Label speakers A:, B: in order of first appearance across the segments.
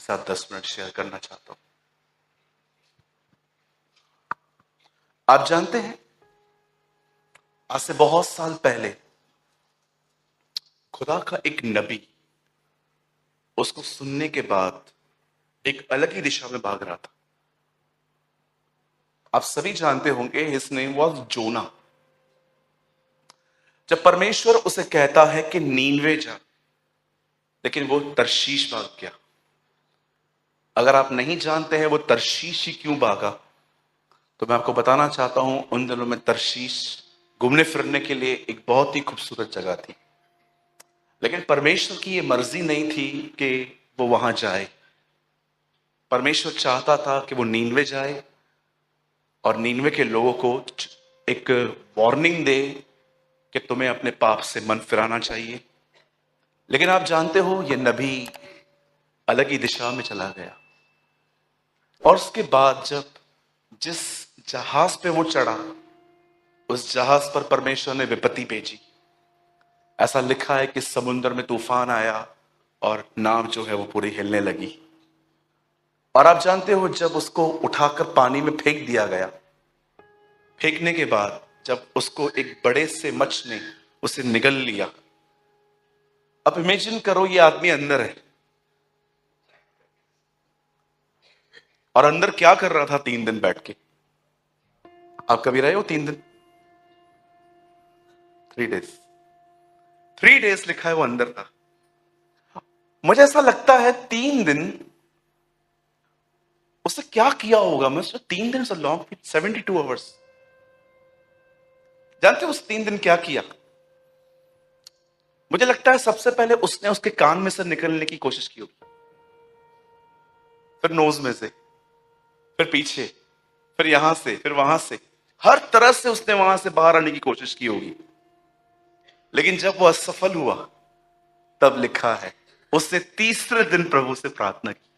A: साथ 10 minute share करना चाहता हूं। आप जानते हैं, आज से बहुत साल पहले खुदा का एक नबी उसको सुनने के बाद एक अलग ही दिशा में भाग रहा था। आप सभी जानते होंगे, हिज नेम वाज जोना। जब परमेश्वर उसे कहता है कि नीनवे जा, लेकिन वो तरशीश भाग गया। अगर आप नहीं जानते हैं वो तरशीश ही क्यों भागा, तो मैं आपको बताना चाहता हूं, उन दिनों में तरशीश घूमने फिरने के लिए एक बहुत ही खूबसूरत जगह थी। लेकिन परमेश्वर की ये मर्जी नहीं थी कि वो वहां जाए। परमेश्वर चाहता था कि वो नीनवे जाए और नीनवे के लोगों को एक वार्निंग दे कि तुम्हें अपने पाप से मन फिराना चाहिए। लेकिन आप जानते हो, ये नबी अलग ही दिशा में चला गया। और उसके बाद जब जिस जहाज पे वो चढ़ा, उस जहाज पर परमेश्वर ने विपत्ति भेजी। ऐसा लिखा है कि समुद्र में तूफान आया और नाव जो है वो पूरी हिलने लगी। और आप जानते हो, जब उसको उठाकर पानी में फेंक दिया गया, फेंकने के बाद जब उसको एक बड़े से मच्छ ने उसे निगल लिया। अब इमेजिन करो, ये आदमी अंदर है और अंदर क्या कर रहा था 3 दिन बैठ के। आप कभी रहे हो 3 दिन? 3 डेज, 3 डेज लिखा है वो अंदर था। मुझे ऐसा लगता है 3 दिन उसने क्या किया होगा। मैं 3 दिन से लॉन्ग, 72 आवर्स। जानते हो उस 3 दिन क्या किया? मुझे लगता है सबसे पहले उसने उसके कान में से निकलने की कोशिश की होगी, फिर नोज में से, फिर पीछे, फिर यहां से, फिर वहां से, हर तरह से उसने वहां से बाहर आने की कोशिश की होगी। लेकिन जब वो असफल हुआ, तब लिखा है उसने तीसरे दिन प्रभु से प्रार्थना की।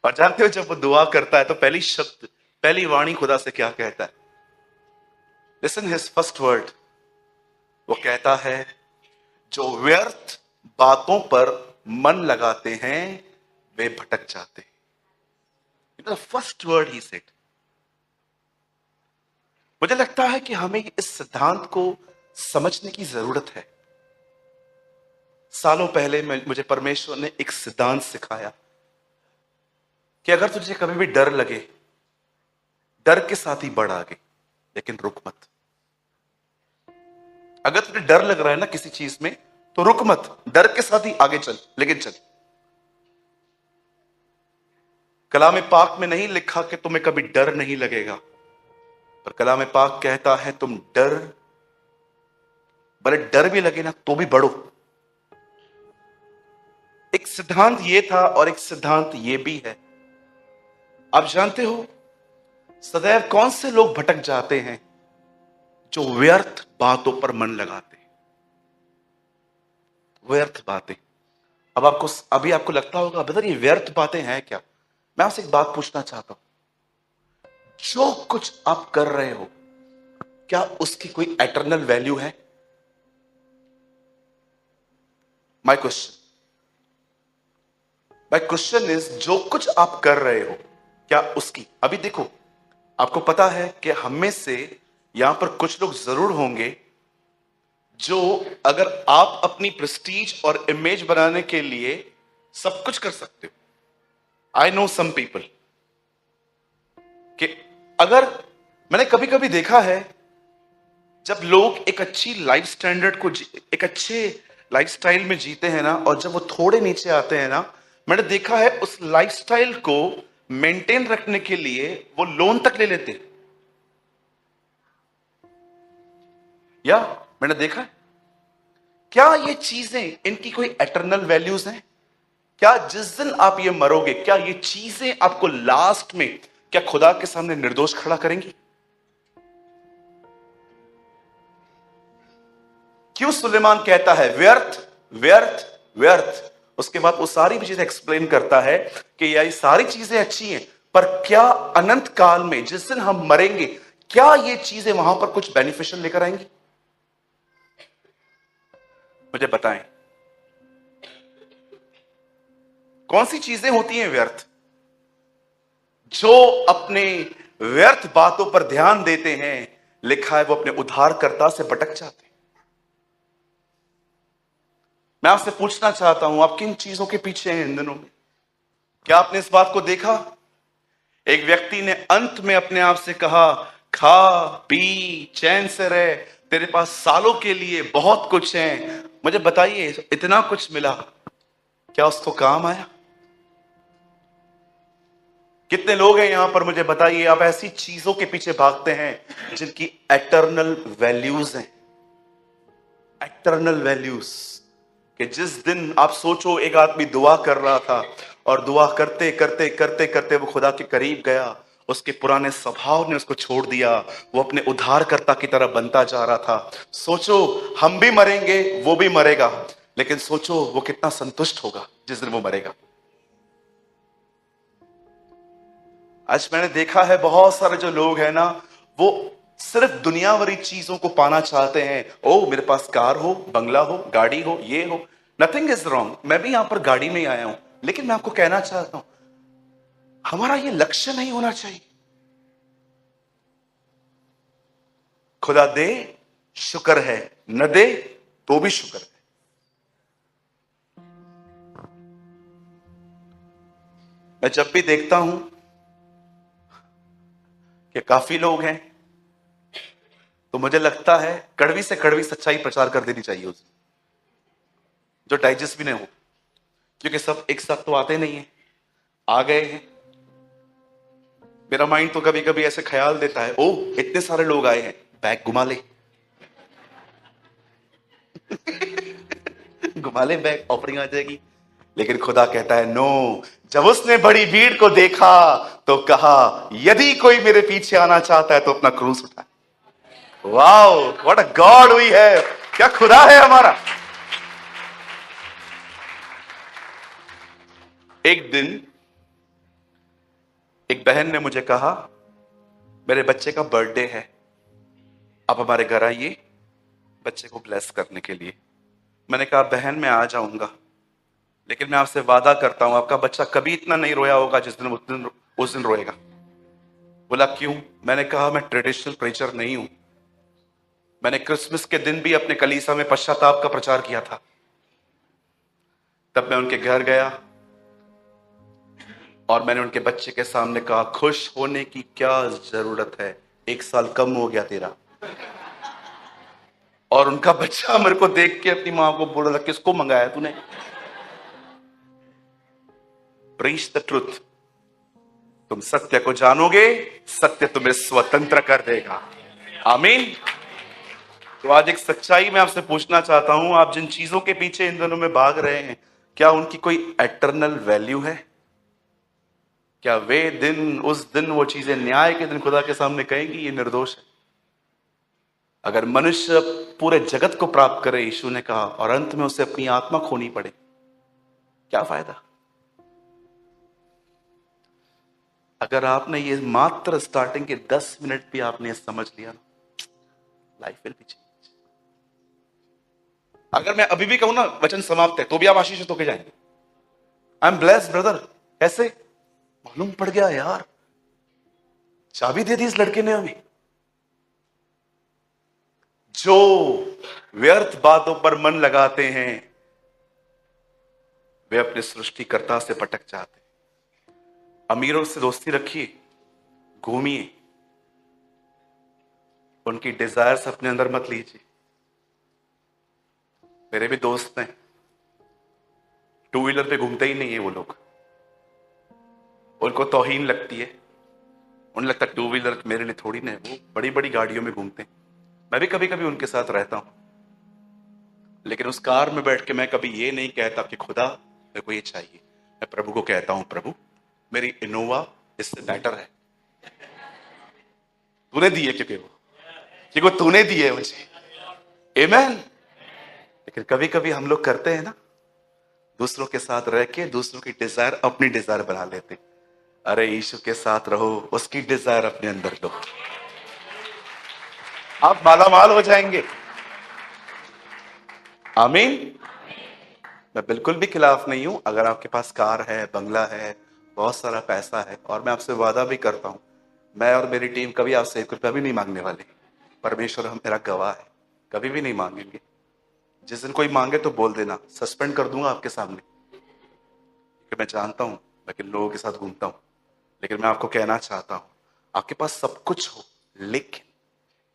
A: और जानते हो, जब वो दुआ करता है तो पहली शब्द, पहली वाणी खुदा से क्या कहता है? Listen his first word. वो कहता है, जो व्यर्थ बातों पर मन लगाते हैं वे भटक जाते हैं। First word he said. मुझे लगता है कि हमें इस सिद्धांत को समझने की जरूरत है। सालों पहले मुझे परमेश्वर ने एक सिद्धांत सिखाया कि अगर तुझे कभी भी डर लगे, डर के साथ ही बढ़ आगे, लेकिन रुक मत। अगर तुझे डर लग रहा है ना किसी चीज में, तो रुक मत, डर के साथ ही आगे चल, लेकिन चल। कलाम पाक में नहीं लिखा कि तुम्हें कभी डर नहीं लगेगा, पर कलाम पाक कहता है तुम डर, भले डर भी लगे ना तो भी बढ़ो। एक सिद्धांत ये था और एक सिद्धांत ये भी है। आप जानते हो, सदैव कौन से लोग भटक जाते हैं? जो व्यर्थ बातों पर मन लगाते हैं। व्यर्थ बातें। अब अभी आपको लगता होगा, ब्रदर ये व्यर्थ बातें हैं क्या? मैं आपसे एक बात पूछना चाहता हूं, जो कुछ आप कर रहे हो, क्या उसकी कोई एटर्नल वैल्यू है? माय क्वेश्चन इज, जो कुछ आप कर रहे हो, क्या उसकी, अभी देखो, आपको पता है कि हम में से यहां पर कुछ लोग जरूर होंगे जो, अगर आप अपनी प्रेस्टीज और इमेज बनाने के लिए सब कुछ कर सकते हो। आई नो सम पीपल कि अगर, मैंने कभी कभी देखा है, जब लोग एक अच्छी लाइफ स्टैंडर्ड को एक अच्छे लाइफस्टाइल में जीते हैं ना, और जब वो थोड़े नीचे आते हैं ना, मैंने देखा है उस लाइफस्टाइल को मेंटेन रखने के लिए वो लोन तक ले लेते हैं। या मैंने देखा है, क्या ये चीजें, इनकी कोई एटर्नल वैल्यूज हैं? क्या जिस दिन आप ये मरोगे, क्या ये चीजें आपको लास्ट में क्या खुदा के सामने निर्दोष खड़ा करेंगी? क्यों सुलेमान कहता है व्यर्थ व्यर्थ व्यर्थ? उसके बाद वो सारी चीजें एक्सप्लेन करता है कि ये सारी चीजें अच्छी हैं, पर क्या अनंत काल में जिस दिन हम मरेंगे, क्या ये चीजें वहां पर कुछ बेनिफिशियल लेकर आएंगी? मुझे बताएं। कौन सी चीजें होती हैं व्यर्थ? जो अपने व्यर्थ बातों पर ध्यान देते हैं, लिखा है वो अपने उद्धारकर्ता से भटक जाते हैं। मैं आपसे पूछना चाहता हूं, आप किन चीजों के पीछे हैं इन दिनों में? क्या आपने इस बात को देखा? एक व्यक्ति ने अंत में अपने आप से कहा, खा पी चैन से रहे, तेरे पास सालों के लिए बहुत कुछ है। मुझे बताइए, इतना कुछ मिला, क्या उसको काम आया? कितने लोग हैं यहां पर, मुझे बताइए, आप ऐसी चीजों के पीछे भागते हैं जिनकी एटर्नल वैल्यूज हैं। एटर्नल वैल्यूज, कि जिस दिन आप सोचो एक आदमी दुआ कर रहा था और दुआ करते करते करते करते वो खुदा के करीब गया, उसके पुराने स्वभाव ने उसको छोड़ दिया, वो अपने उद्धारकर्ता की तरह बनता जा रहा था। सोचो, हम भी मरेंगे, वो भी मरेगा, लेकिन सोचो वो कितना संतुष्ट होगा जिस दिन वो मरेगा। आज मैंने देखा है बहुत सारे जो लोग हैं ना, वो सिर्फ दुनियावी चीजों को पाना चाहते हैं। ओ मेरे पास कार हो, बंगला हो, गाड़ी हो, ये हो। नथिंग इज रॉन्ग, मैं भी यहां पर गाड़ी में ही आया हूं, लेकिन मैं आपको कहना चाहता हूं, हमारा ये लक्ष्य नहीं होना चाहिए। खुदा दे शुक्र है, न दे तो भी शुक्र है। मैं जब भी देखता हूं कि काफी लोग हैं, तो मुझे लगता है कड़वी से कड़वी सच्चाई प्रचार कर देनी चाहिए उसे, जो डाइजेस्ट भी नहीं हो, क्योंकि सब एक साथ तो आते नहीं है। आ गए हैं, मेरा माइंड तो कभी कभी ऐसे ख्याल देता है, ओ इतने सारे लोग आए हैं, बैग घुमा ले घुमा ले बैग, ऑफरिंग आ जाएगी। लेकिन खुदा कहता है नो। जब उसने बड़ी भीड़ को देखा तो कहा, यदि कोई मेरे पीछे आना चाहता है तो अपना क्रूस उठाए। Wow, what a God we है, क्या खुदा है हमारा। एक दिन एक बहन ने मुझे कहा, मेरे बच्चे का बर्थडे है, आप हमारे घर आइए बच्चे को ब्लेस करने के लिए। मैंने कहा बहन मैं आ जाऊंगा, लेकिन मैं आपसे वादा करता हूं आपका बच्चा कभी इतना नहीं रोया होगा जिस दिन उस दिन रोएगा। बोला क्यों? मैंने कहा मैं ट्रेडिशनल प्रीचर नहीं हूं, मैंने क्रिसमस के दिन भी अपने कलीसिया में पश्चाताप का प्रचार किया था। तब मैं उनके घर गया और मैंने उनके बच्चे के सामने कहा, खुश होने की क्या जरूरत है, 1 साल कम हो गया तेरा। और उनका बच्चा मेरे को देख के अपनी मां को बोल रहा था, किसको मंगाया तूने? प्रीच द ट्रुथ, तुम सत्य को जानोगे, सत्य तुम्हें स्वतंत्र कर देगा। आमीन। तो आज एक सच्चाई मैं आपसे पूछना चाहता हूं, आप जिन चीजों के पीछे इन दिनों में भाग रहे हैं, क्या उनकी कोई एटर्नल वैल्यू है? क्या वे दिन, उस दिन वो चीजें न्याय के दिन खुदा के सामने कहेंगी ये निर्दोष है? अगर मनुष्य पूरे जगत को प्राप्त करे, यीशु ने कहा, और अंत में उसे अपनी आत्मा खोनी पड़े, क्या फायदा? अगर आपने ये मात्र स्टार्टिंग के 10 मिनट भी आपने समझ लिया, लाइफ विल बी चेंज। अगर मैं अभी भी कहूं ना वचन समाप्त है, तो भी आप आशीषित होके जाएंगे। I am blessed brother. कैसे? मालूम पड़ गया यार, चाबी दे दी इस लड़के ने हमें। जो व्यर्थ बातों पर मन लगाते हैं वे अपने सृष्टिकर्ता से भटक जाते हैं। अमीरों से दोस्ती रखिए, घूमिए, उनकी डिजायर्स अपने अंदर मत लीजिए। मेरे भी दोस्त हैं, 2 व्हीलर पे घूमते ही नहीं है वो लोग, उनको तौहीन लगती है, उन्हें लगता है 2 व्हीलर मेरे लिए थोड़ी ना है, वो बड़ी बड़ी गाड़ियों में घूमते हैं। मैं भी कभी कभी उनके साथ रहता हूं, लेकिन उस कार में बैठ के मैं कभी ये नहीं कहता कि खुदा मेरे को ये चाहिए। मैं प्रभु को कहता हूं, प्रभु मेरी इनोवा इससे बेटर है, तूने दी है, क्योंकि वो तूने दी है मुझे। आमीन। लेकिन कभी कभी हम लोग करते हैं ना, दूसरों के साथ रह के दूसरों की डिजायर अपनी डिजायर बना लेते। अरे यीशु के साथ रहो, उसकी डिजायर अपने अंदर लो, आप माला माल हो जाएंगे। आमीन। मैं बिल्कुल भी खिलाफ नहीं हूं। अगर आपके पास कार है, बंगला है, बहुत सारा पैसा है, और मैं आपसे वादा भी करता हूं, मैं और मेरी टीम कभी आपसे 1 रुपया भी नहीं मांगने वाले। परमेश्वर हम मेरा गवाह है, कभी भी नहीं मांगेंगे। जिस दिन कोई मांगे तो बोल देना, सस्पेंड कर दूंगा आपके सामने, क्योंकि मैं जानता हूं मैं किन लोगों के साथ घूमता हूं। लेकिन मैं आपको कहना चाहता हूं, आपके पास सब कुछ हो, लेकिन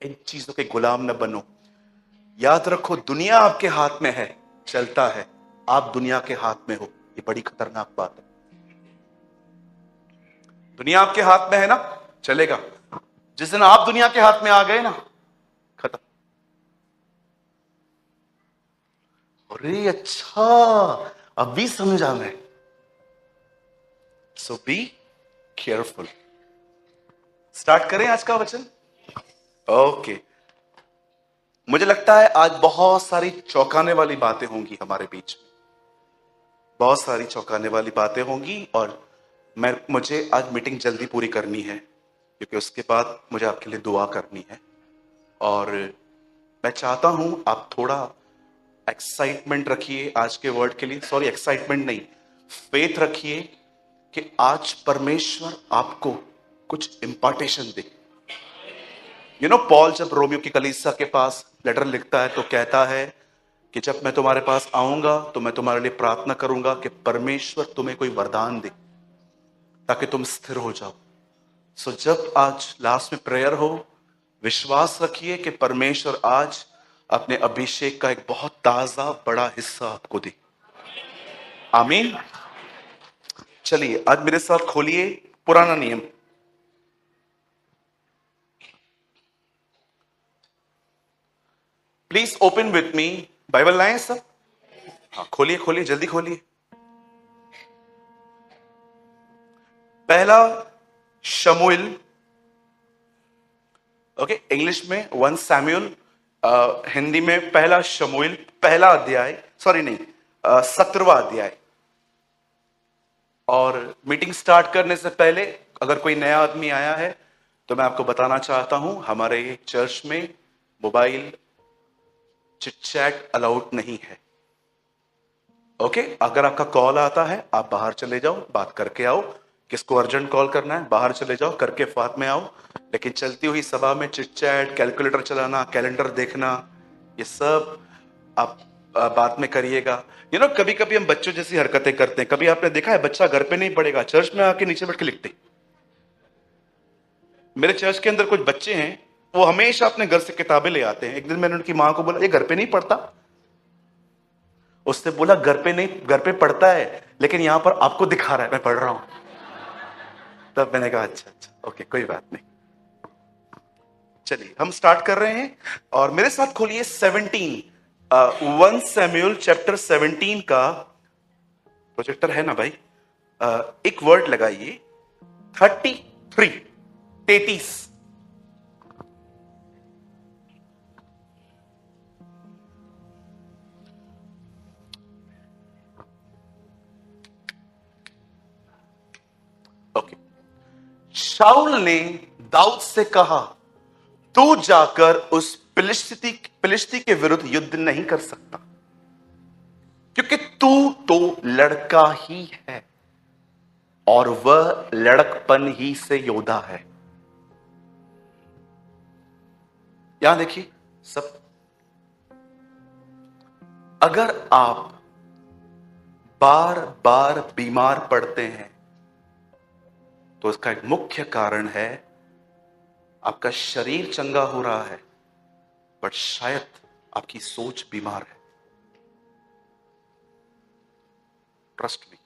A: इन चीजों के गुलाम न बनो। याद रखो, दुनिया आपके हाथ में है, चलता है, आप दुनिया के हाथ में हो। ये बड़ी खतरनाक बात है। दुनिया आपके हाथ में है ना, चलेगा। जिस दिन आप दुनिया के हाथ में आ गए ना, खत्म। अरे अच्छा, अभी समझा मैं। सो बी केयरफुल। स्टार्ट करें आज का वचन। ओके। मुझे लगता है आज बहुत सारी चौंकाने वाली बातें होंगी हमारे बीच में, बहुत सारी चौंकाने वाली बातें होंगी। और मुझे आज मीटिंग जल्दी पूरी करनी है, क्योंकि उसके बाद मुझे आपके लिए दुआ करनी है। और मैं चाहता हूं आप थोड़ा एक्साइटमेंट रखिए आज के वर्ड के लिए। सॉरी, एक्साइटमेंट नहीं, फेथ रखिए कि आज परमेश्वर आपको कुछ इंपार्टेशन दे। पॉल जब रोमियो की कलीसिया के पास लेटर लिखता है तो कहता है कि जब मैं तुम्हारे पास आऊंगा तो मैं तुम्हारे लिए प्रार्थना करूंगा कि परमेश्वर तुम्हें कोई वरदान दे ताकि तुम स्थिर हो जाओ। सो जब आज लास्ट में प्रेयर हो, विश्वास रखिए कि परमेश्वर आज अपने अभिषेक का एक बहुत ताजा बड़ा हिस्सा आपको दे। आमीन। चलिए आज मेरे साथ खोलिए पुराना नियम। Please open with me. Bible लाए सब? हाँ, खोलिए खोलिए, जल्दी खोलिए। पहला शमूएल, ओके, इंग्लिश में 1 सैमुएल, हिंदी में पहला शमूएल, पहला अध्याय, सॉरी नहीं, 17वां अध्याय। और मीटिंग स्टार्ट करने से पहले अगर कोई नया आदमी आया है तो मैं आपको बताना चाहता हूं, हमारे चर्च में मोबाइल चिट चैट अलाउड नहीं है। ओके, अगर आपका कॉल आता है आप बाहर चले जाओ, बात करके आओ। किसको अर्जेंट कॉल करना है, बाहर चले जाओ, करके फात में आओ। लेकिन चलती हुई सभा में चिट चैट, कैलकुलेटर चलाना, कैलेंडर देखना, ये सब आप बाद में करिएगा। कभी कभी हम बच्चों जैसी हरकतें करते हैं। कभी आपने देखा है बच्चा घर पे नहीं पढ़ेगा, चर्च में आके नीचे बैठ के लिखते। मेरे चर्च के अंदर कुछ बच्चे हैं, वो हमेशा अपने घर से किताबें ले आते हैं। एक दिन मैंने उनकी मां को बोला, ये घर पे नहीं पढ़ता? उसने बोला, घर पे नहीं, घर पे पढ़ता है, लेकिन यहां पर आपको दिखा रहा है मैं पढ़ रहा हूं। तब मैंने कहा अच्छा अच्छा, ओके, कोई बात नहीं। चलिए हम स्टार्ट कर रहे हैं, और मेरे साथ खोलिए 1 सैमुएल चैप्टर 17 का। प्रोजेक्टर है ना भाई? एक वर्ड लगाइए, 33, 33। ओके। शाऊल ने दाऊद से कहा, तू जाकर उस फिलिस्ती के विरुद्ध युद्ध नहीं कर सकता, क्योंकि तू तो लड़का ही है और वह लड़कपन ही से योद्धा है। यहां देखिए सब, अगर आप बार बार बीमार पड़ते हैं तो इसका एक मुख्य कारण है आपका शरीर चंगा हो रहा है, बट शायद आपकी सोच बीमार है। ट्रस्ट मी,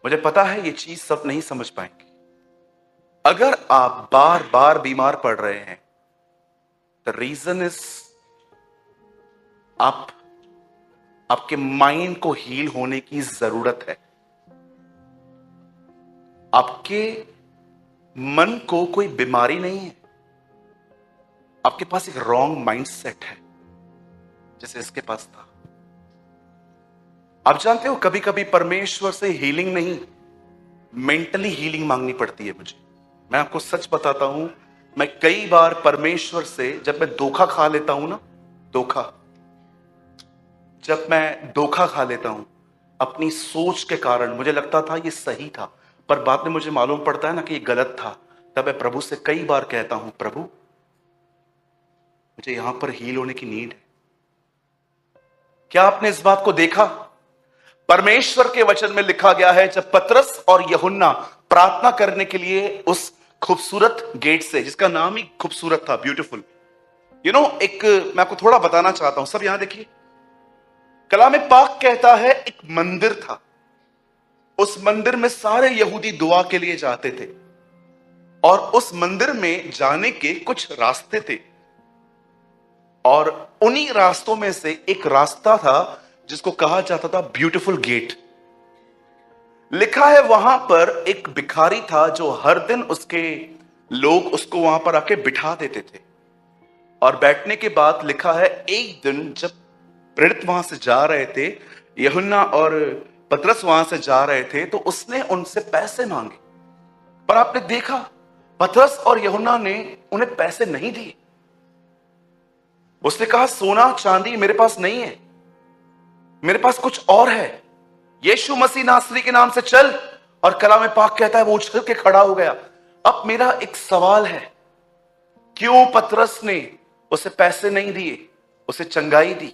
A: मुझे पता है ये चीज सब नहीं समझ पाएंगे। अगर आप बार बार बीमार पड़ रहे हैं, द रीजन इज आपके माइंड को हील होने की जरूरत है। आपके मन को कोई बीमारी नहीं है, आपके पास एक रॉन्ग माइंडसेट है, जैसे इसके पास था। आप जानते हो, कभी कभी परमेश्वर से हीलिंग नहीं, मेंटली हीलिंग मांगनी पड़ती है मुझे। मैं आपको सच बताता हूं, मैं कई बार परमेश्वर से, जब मैं धोखा खा लेता हूं ना, धोखा, जब मैं धोखा खा लेता हूं अपनी सोच के कारण, मुझे लगता था ये सही था, पर बाद में मुझे मालूम पड़ता है ना कि ये गलत था, तब मैं प्रभु से कई बार कहता हूं, प्रभु मुझे यहां पर हील होने की नीड है। क्या आपने इस बात को देखा? परमेश्वर के वचन में लिखा गया है, जब पतरस और यूहन्ना प्रार्थना करने के लिए उस खूबसूरत गेट से, जिसका नाम ही खूबसूरत था, ब्यूटीफुल, एक मैं आपको थोड़ा बताना चाहता हूं, सब यहां देखिए। कलाम पाक कहता है एक मंदिर था, उस मंदिर में सारे यहूदी दुआ के लिए जाते थे, और उस मंदिर में जाने के कुछ रास्ते थे, और उन्हीं रास्तों में से एक रास्ता था जिसको कहा जाता था ब्यूटीफुल गेट। लिखा है वहां पर एक भिखारी था जो हर दिन उसके लोग उसको वहां पर आके बिठा देते थे, और बैठने के बाद लिखा है एक दिन जब प्रेरित वहां से जा रहे थे, यूहन्ना और पतरस वहां से जा रहे थे, तो उसने उनसे पैसे मांगे। पर आपने देखा पतरस और यूहन्ना ने उन्हें पैसे नहीं दिए। उसने कहा सोना चांदी मेरे पास नहीं है, मेरे पास कुछ और है, यीशु मसीह नासरी के नाम से चल। और कलाम पाक कहता है वो उछल के खड़ा हो गया। अब मेरा एक सवाल है, क्यों पतरस ने उसे पैसे नहीं दिए, उसे चंगाई दी?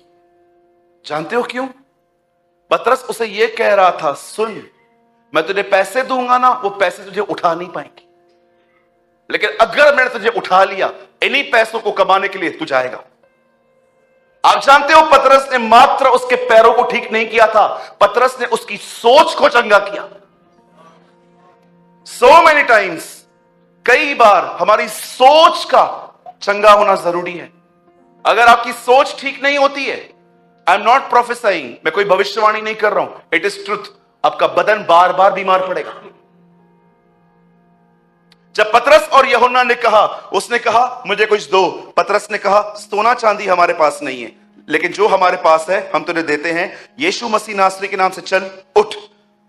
A: जानते हो क्यों? पतरस उसे यह कह रहा था, सुन, मैं तुझे पैसे दूंगा ना, वो पैसे तुझे उठा नहीं पाएंगे, लेकिन अगर मैंने तुझे उठा लिया, इन्हीं पैसों को कमाने के लिए तू जाएगा। आप जानते हो पतरस ने मात्र उसके पैरों को ठीक नहीं किया था, पतरस ने उसकी सोच को चंगा किया। सो मेनी टाइम्स, कई बार हमारी सोच का चंगा होना जरूरी है। अगर आपकी सोच ठीक नहीं होती है, आई एम नॉट प्रोफेसाइंग, मैं कोई भविष्यवाणी नहीं कर रहा हूं, इट इज ट्रुथ, आपका बदन बार बार बीमार पड़ेगा। जब पतरस और यूहन्ना ने कहा, उसने कहा मुझे कुछ दो, पतरस ने कहा सोना चांदी हमारे पास नहीं है, लेकिन जो हमारे पास है हम तुझे देते हैं, यीशु मसीह नासरी के नाम से चल, उठ।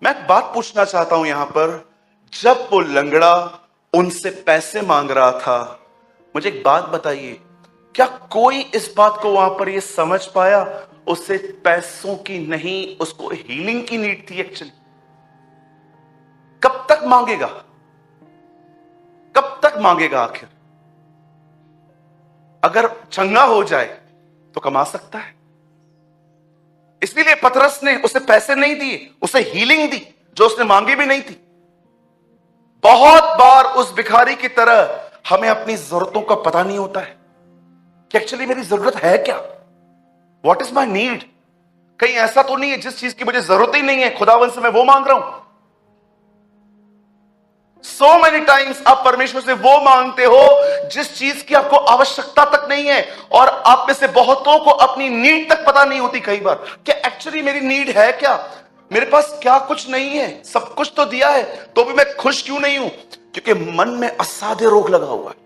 A: मैं एक बात पूछना चाहता हूं यहां पर, जब वो लंगड़ा उनसे पैसे मांग रहा था, मुझे एक बात बताइए, क्या कोई इस बात को वहां पर यह समझ पाया उसे पैसों की नहीं, उसको हीलिंग की नीड थी एक्चुअली? कब तक मांगेगा, कब तक मांगेगा आखिर? अगर चंगा हो जाए तो कमा सकता है। इसलिए पतरस ने उसे पैसे नहीं दिए, उसे हीलिंग दी जो उसने मांगी भी नहीं थी। बहुत बार उस भिखारी की तरह हमें अपनी जरूरतों का पता नहीं होता है कि एक्चुअली मेरी जरूरत है क्या, व्हाट इज माई नीड। कहीं ऐसा तो नहीं है जिस चीज की मुझे जरूरत ही नहीं है, खुदावन से मैं वो मांग रहा हूं। सो मेनी टाइम्स आप परमेश्वर से वो मांगते हो जिस चीज की आपको आवश्यकता तक नहीं है, और आप में से बहुतों को अपनी नीड तक पता नहीं होती कई बार कि एक्चुअली मेरी नीड है क्या, मेरे पास क्या कुछ नहीं है, सब कुछ तो दिया है तो भी मैं खुश क्यों नहीं हूं? क्योंकि मन में असाध्य रोग लगा हुआ है।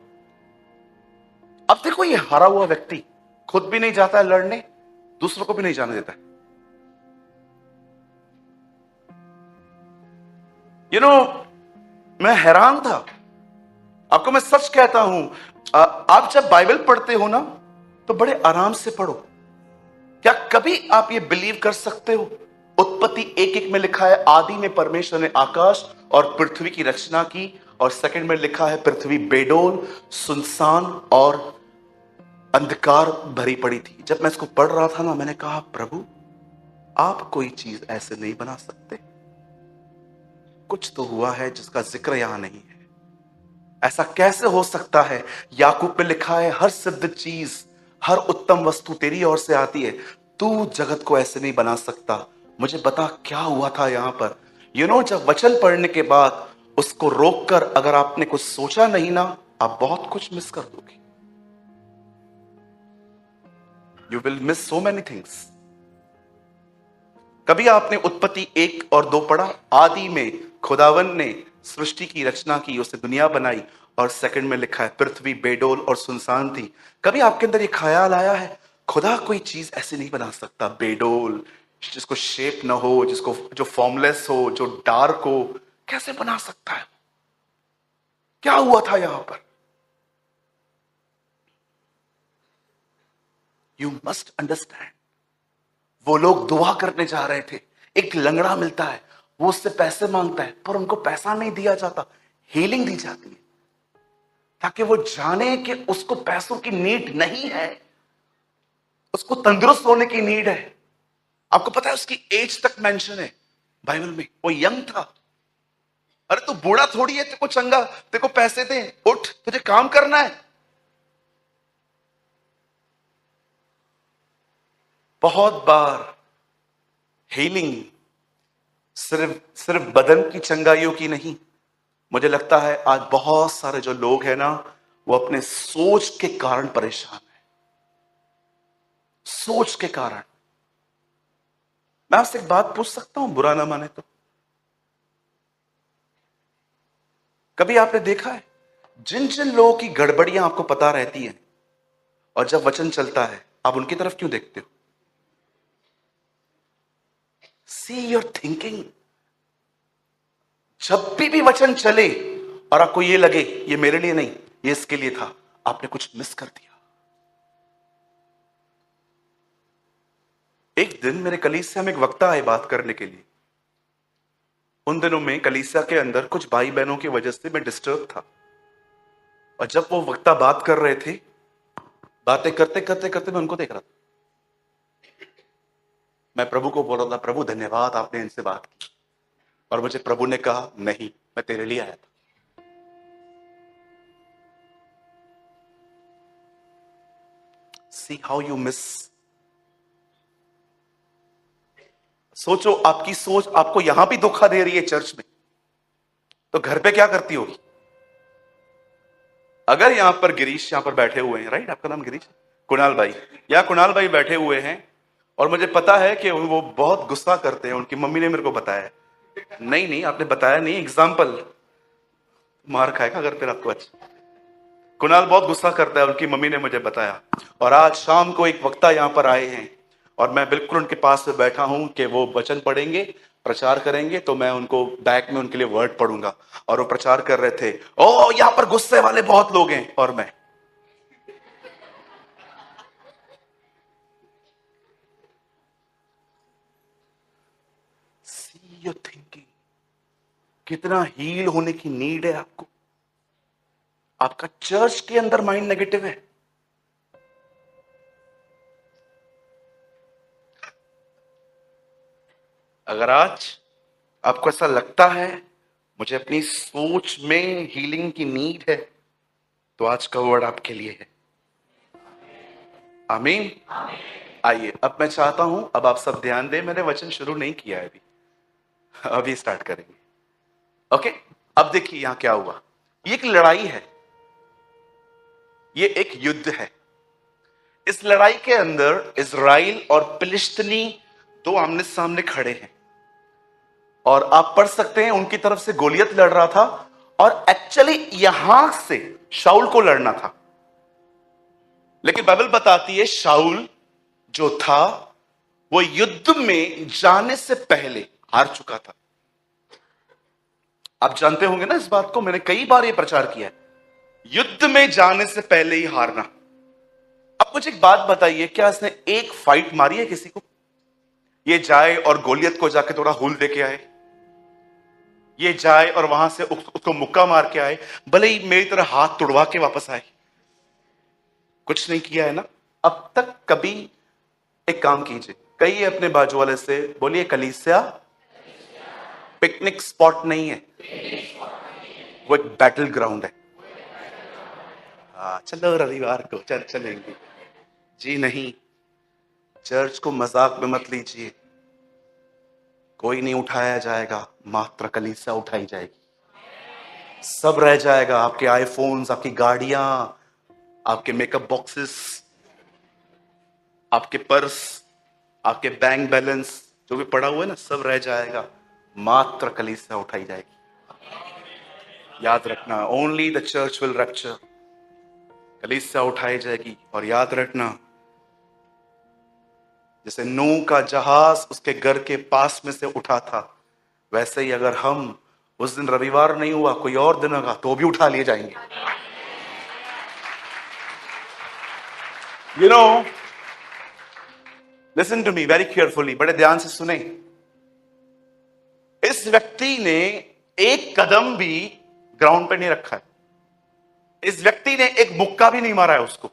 A: अब देखो ये हारा हुआ व्यक्ति खुद भी नहीं जाता है लड़ने, दूसरों को भी नहीं जाने देता है। मैं हैरान था, आपको मैं सच कहता हूं, आप जब बाइबल पढ़ते हो ना तो बड़े आराम से पढ़ो। क्या कभी आप ये बिलीव कर सकते हो, उत्पत्ति 1:1 में लिखा है आदि में परमेश्वर ने आकाश और पृथ्वी की रचना की, और सेकंड में लिखा है पृथ्वी बेडोल, सुनसान और अंधकार भरी पड़ी थी। जब मैं इसको पढ़ रहा था ना, मैंने कहा प्रभु आप कोई चीज ऐसे नहीं बना सकते, कुछ तो हुआ है जिसका जिक्र यहां नहीं है। ऐसा कैसे हो सकता है? याकूब में लिखा है हर सिद्ध चीज, हर उत्तम वस्तु तेरी ओर से आती है, तू जगत को ऐसे नहीं बना सकता। मुझे बता क्या हुआ था यहां पर। जब वचन पढ़ने के बाद उसको रोककर अगर आपने कुछ सोचा नहीं ना, आप बहुत कुछ मिस कर दोगे। You will miss so many things. कभी आपने उत्पत्ति 1 और 2 पढ़ा? आदि में खुदावन ने सृष्टि की रचना की, उसने दुनिया बनाई, और सेकंड में लिखा है पृथ्वी बेडोल और सुनसान थी। कभी आपके अंदर ये ख्याल आया है खुदा कोई चीज ऐसे नहीं बना सकता, बेडोल, जिसको शेप ना हो, जिसको जो फॉर्मलेस हो, जो डार्क हो, कैसे बना सकता है? क्या हुआ था यहां पर? यू मस्ट अंडरस्टैंड, वो लोग दुआ करने जा रहे थे, एक लंगड़ा मिलता है, वो उससे पैसे मांगता है, पर उनको पैसा नहीं दिया जाता, हीलिंग दी जाती है, ताकि वो जाने कि उसको पैसों की नीड नहीं है, उसको तंदुरुस्त होने की नीड है। आपको पता है उसकी एज तक मेंशन है बाइबल में, वो यंग था। अरे तू बूढ़ा थोड़ी है, तेरे को चंगा, तेरे को पैसे दे, उठ, तुझे काम करना है। बहुत बार हीलिंग सिर्फ सिर्फ बदन की चंगाइयों की नहीं, मुझे लगता है आज बहुत सारे जो लोग हैं ना, वो अपने सोच के कारण परेशान है, सोच के कारण। मैं आपसे एक बात पूछ सकता हूं, बुरा ना माने तो? कभी आपने देखा है जिन जिन लोगों की गड़बड़ियां आपको पता रहती हैं, और जब वचन चलता है आप उनकी तरफ क्यों देखते हो? See your thinking. जब भी वचन चले और आपको ये लगे ये मेरे लिए नहीं, ये इसके लिए था, आपने कुछ मिस कर दिया। एक दिन मेरे कलीसिया में एक वक्ता आए बात करने के लिए। उन दिनों में कलीसिया के अंदर कुछ भाई बहनों की वजह से मैं डिस्टर्ब था, और जब वो वक्ता बात कर रहे थे, बातें करते करते करते मैं उनको देख रहा था। मैं प्रभु को बोल रहा था, प्रभु धन्यवाद आपने इनसे बात की। और मुझे प्रभु ने कहा, नहीं, मैं तेरे लिए आया था। See how you miss. सोचो, आपकी सोच आपको यहां भी धोखा दे रही है चर्च में, तो घर पे क्या करती होगी? अगर यहां पर गिरीश यहां पर बैठे हुए हैं, राइट, आपका नाम गिरीश, कुणाल भाई, या कुणाल भाई बैठे हुए हैं, और मुझे पता है कि वो बहुत गुस्सा करते हैं, उनकी मम्मी ने मेरे को बताया। नहीं नहीं, आपने बताया नहीं, एग्जाम्पल, मार खाएगा अगर फिर आपको। अच्छा, कुणाल बहुत गुस्सा करता है, उनकी मम्मी ने मुझे बताया। और आज शाम को एक वक्ता यहां पर आए हैं, और मैं बिल्कुल उनके पास में बैठा हूं कि वो वचन पढ़ेंगे, प्रचार करेंगे, तो मैं उनको बैक में उनके लिए वर्ड पढ़ूंगा। और वो प्रचार कर रहे थे, ओ यहां पर गुस्से वाले बहुत लोग हैं, और मैं सी योर थिंकिंग। कितना हील होने की नीड है आपको। आपका चर्च के अंदर माइंड नेगेटिव है। अगर आज आपको ऐसा लगता है मुझे अपनी सोच में हीलिंग की नीड है, तो आज का वर्ड आपके लिए है। आमीन। आइए, अब मैं चाहता हूं, अब आप सब ध्यान दें, मैंने वचन शुरू नहीं किया है अभी, अभी स्टार्ट करेंगे। ओके, अब देखिए यहां क्या हुआ। ये एक लड़ाई है, ये एक युद्ध है। इस लड़ाई के अंदर इजराइल और फिलिस्तीनी दो आमने सामने खड़े हैं, और आप पढ़ सकते हैं उनकी तरफ से गोलियत लड़ रहा था, और एक्चुअली यहां से शाऊल को लड़ना था। लेकिन बाइबल बताती है शाऊल जो था वो युद्ध में जाने से पहले हार चुका था। आप जानते होंगे ना इस बात को, मैंने कई बार ये प्रचार किया है, युद्ध में जाने से पहले ही हारना। अब मुझे एक बात बताइए, क्या इसने एक फाइट मारी है किसी को? ये जाए और गोलियत को जाके थोड़ा हुल दे के आए, ये जाए और वहां से उसको मुक्का मार के आए, भले ही मेरी तरह हाथ तुड़वा के वापस आए? कुछ नहीं किया है ना अब तक कभी। एक काम कीजिए, कहिए अपने बाजू वाले से, बोलिए कलीसिया पिकनिक स्पॉट नहीं है, वो एक बैटल ग्राउंड है। हाँ, चलो रविवार को चर्च चलेंगे। जी नहीं, चर्च को मजाक में मत लीजिए। कोई नहीं उठाया जाएगा, मात्र कलीसिया उठाई जाएगी। सब रह जाएगा, आपके आईफोन्स, आपकी गाड़ियां, आपके मेकअप बॉक्सेस, आपके पर्स, आपके बैंक बैलेंस, जो भी पड़ा हुआ है ना, सब रह जाएगा, मात्र कलीसिया उठाई जाएगी। याद रखना, only the church will rapture. कलीसिया उठाई जाएगी। और याद रखना, जैसे नूह का जहाज उसके घर के पास में से उठा था, वैसे ही अगर हम उस दिन रविवार नहीं हुआ, कोई और दिन होगा, तो भी उठा लिए जाएंगे। You know, listen to me very carefully, बड़े ध्यान से सुने। इस व्यक्ति ने एक कदम भी ग्राउंड पे नहीं रखा है, इस व्यक्ति ने एक मुक्का भी नहीं मारा है उसको,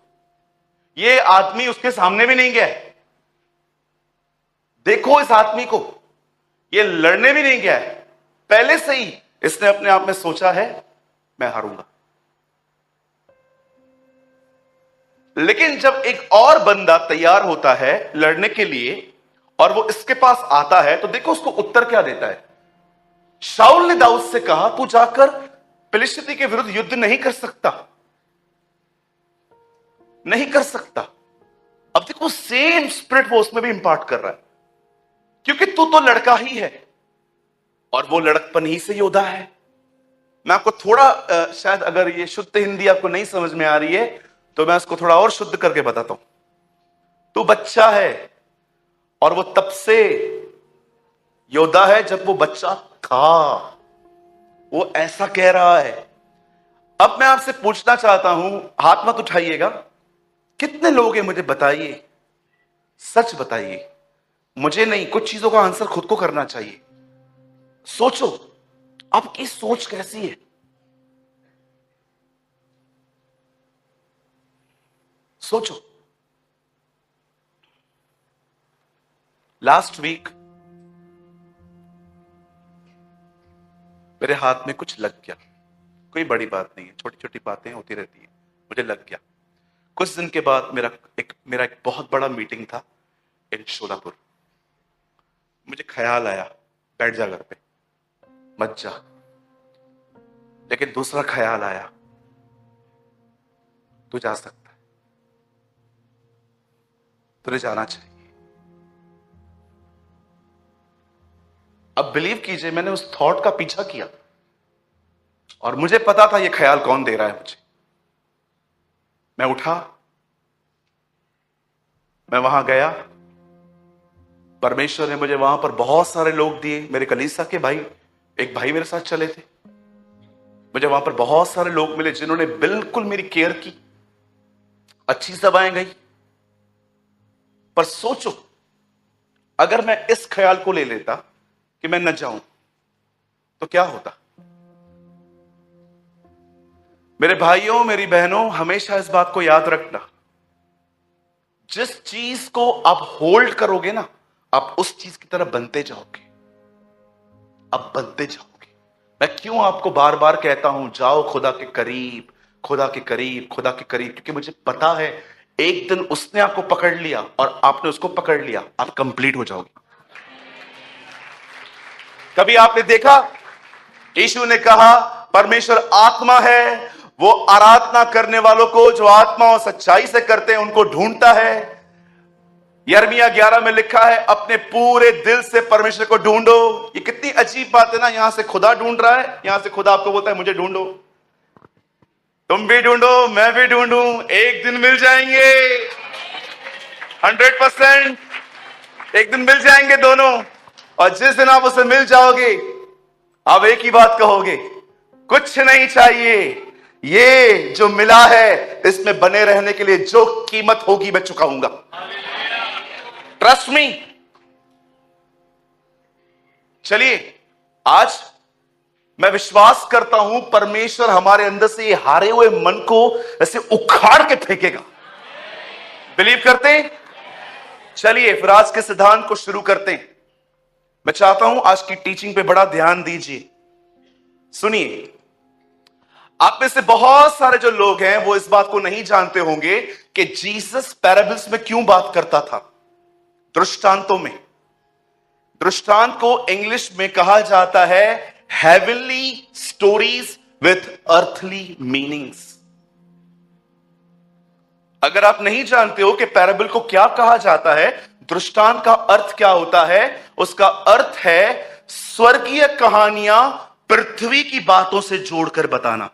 A: ये आदमी उसके सामने भी नहीं गया है। देखो इस आदमी को, ये लड़ने भी नहीं गया है, पहले से ही इसने अपने आप में सोचा है मैं हारूंगा। लेकिन जब एक और बंदा तैयार होता है लड़ने के लिए और वो इसके पास आता है, तो देखो उसको उत्तर क्या देता है। शाऊल ने दाऊद से कहा, तू जाकर फिलिस्ती के विरुद्ध युद्ध नहीं कर सकता, नहीं कर सकता। अब देखो सेम स्पिरिट वो उसमें भी इंपार्ट कर रहा है, क्योंकि तू तो लड़का ही है और वो लड़कपन ही से योद्धा है। मैं आपको थोड़ा शायद अगर ये शुद्ध हिंदी आपको नहीं समझ में आ रही है तो मैं इसको थोड़ा और शुद्ध करके बताता हूं। तू बच्चा है और वो तब से योद्धा है जब वो बच्चा था, वो ऐसा कह रहा है। अब मैं आपसे पूछना चाहता हूं, हाथ मत उठाइएगा, कितने लोग हैं मुझे बताइए, सच बताइए, मुझे नहीं, कुछ चीजों का आंसर खुद को करना चाहिए। सोचो आपकी सोच कैसी है। सोचो, लास्ट वीक मेरे हाथ में कुछ लग गया, कोई बड़ी बात नहीं है, छोटी छोटी बातें होती रहती है, मुझे लग गया। कुछ दिन के बाद मेरा एक बहुत बड़ा मीटिंग था इन शोलापुर। मुझे ख्याल आया बैठ जा घर पे, मत जा। लेकिन दूसरा ख्याल आया, तू जा सकता है, तुझे जाना चाहिए। अब बिलीव कीजिए, मैंने उस थॉट का पीछा किया और मुझे पता था ये ख्याल कौन दे रहा है मुझे। मैं उठा, मैं वहां गया, परमेश्वर ने मुझे वहां पर बहुत सारे लोग दिए, मेरे कलीसिया के भाई, एक भाई मेरे साथ चले थे। मुझे वहां पर बहुत सारे लोग मिले जिन्होंने बिल्कुल मेरी केयर की, अच्छी सभाएं गई। पर सोचो अगर मैं इस ख्याल को ले लेता कि मैं न जाऊं तो क्या होता। मेरे भाइयों, मेरी बहनों, हमेशा इस बात को याद रखना, जिस चीज को आप होल्ड करोगे ना, आप उस चीज की तरह बनते जाओगे, आप बनते जाओगे। मैं क्यों आपको बार बार कहता हूं, जाओ खुदा के करीब, खुदा के करीब, खुदा के करीब, क्योंकि मुझे पता है एक दिन उसने आपको पकड़ लिया और आपने उसको पकड़ लिया, आप कंप्लीट हो जाओगे। कभी आपने देखा, यीशु ने कहा परमेश्वर आत्मा है, वो आराधना करने वालों को जो आत्मा और सच्चाई से करते हैं उनको ढूंढता है। यिर्मयाह 11 में लिखा है, अपने पूरे दिल से परमेश्वर को ढूंढो। ये कितनी अजीब बात है ना, यहां से खुदा ढूंढ रहा है, यहां से खुदा आपको बोलता है मुझे ढूंढो। तुम भी ढूंढो, मैं भी ढूंढूं, एक दिन मिल जाएंगे, 100% एक दिन मिल जाएंगे दोनों। और जिस दिन आप उससे मिल जाओगे, आप एक ही बात कहोगे, कुछ नहीं चाहिए, ये जो मिला है इसमें बने रहने के लिए जो कीमत होगी मैं चुकाऊंगा। Trust me. चलिए, आज मैं विश्वास करता हूं परमेश्वर हमारे अंदर से ये हारे हुए मन को ऐसे उखाड़ के फेंकेगा। बिलीव करते हैं? चलिए फिर आज के सिद्धांत को शुरू करते हैं। मैं चाहता हूं आज की टीचिंग पे बड़ा ध्यान दीजिए, सुनिए। आप में से बहुत सारे जो लोग हैं वो इस बात को नहीं जानते होंगे कि जीसस पैराबल्स में क्यों बात करता था, दृष्टांतों में। दृष्टांत को इंग्लिश में कहा जाता है heavenly stories with earthly meanings. अगर आप नहीं जानते हो कि पैराबल को क्या कहा जाता है, दृष्टांत का अर्थ क्या होता है, उसका अर्थ है स्वर्गीय कहानियां पृथ्वी की बातों से जोड़कर बताना।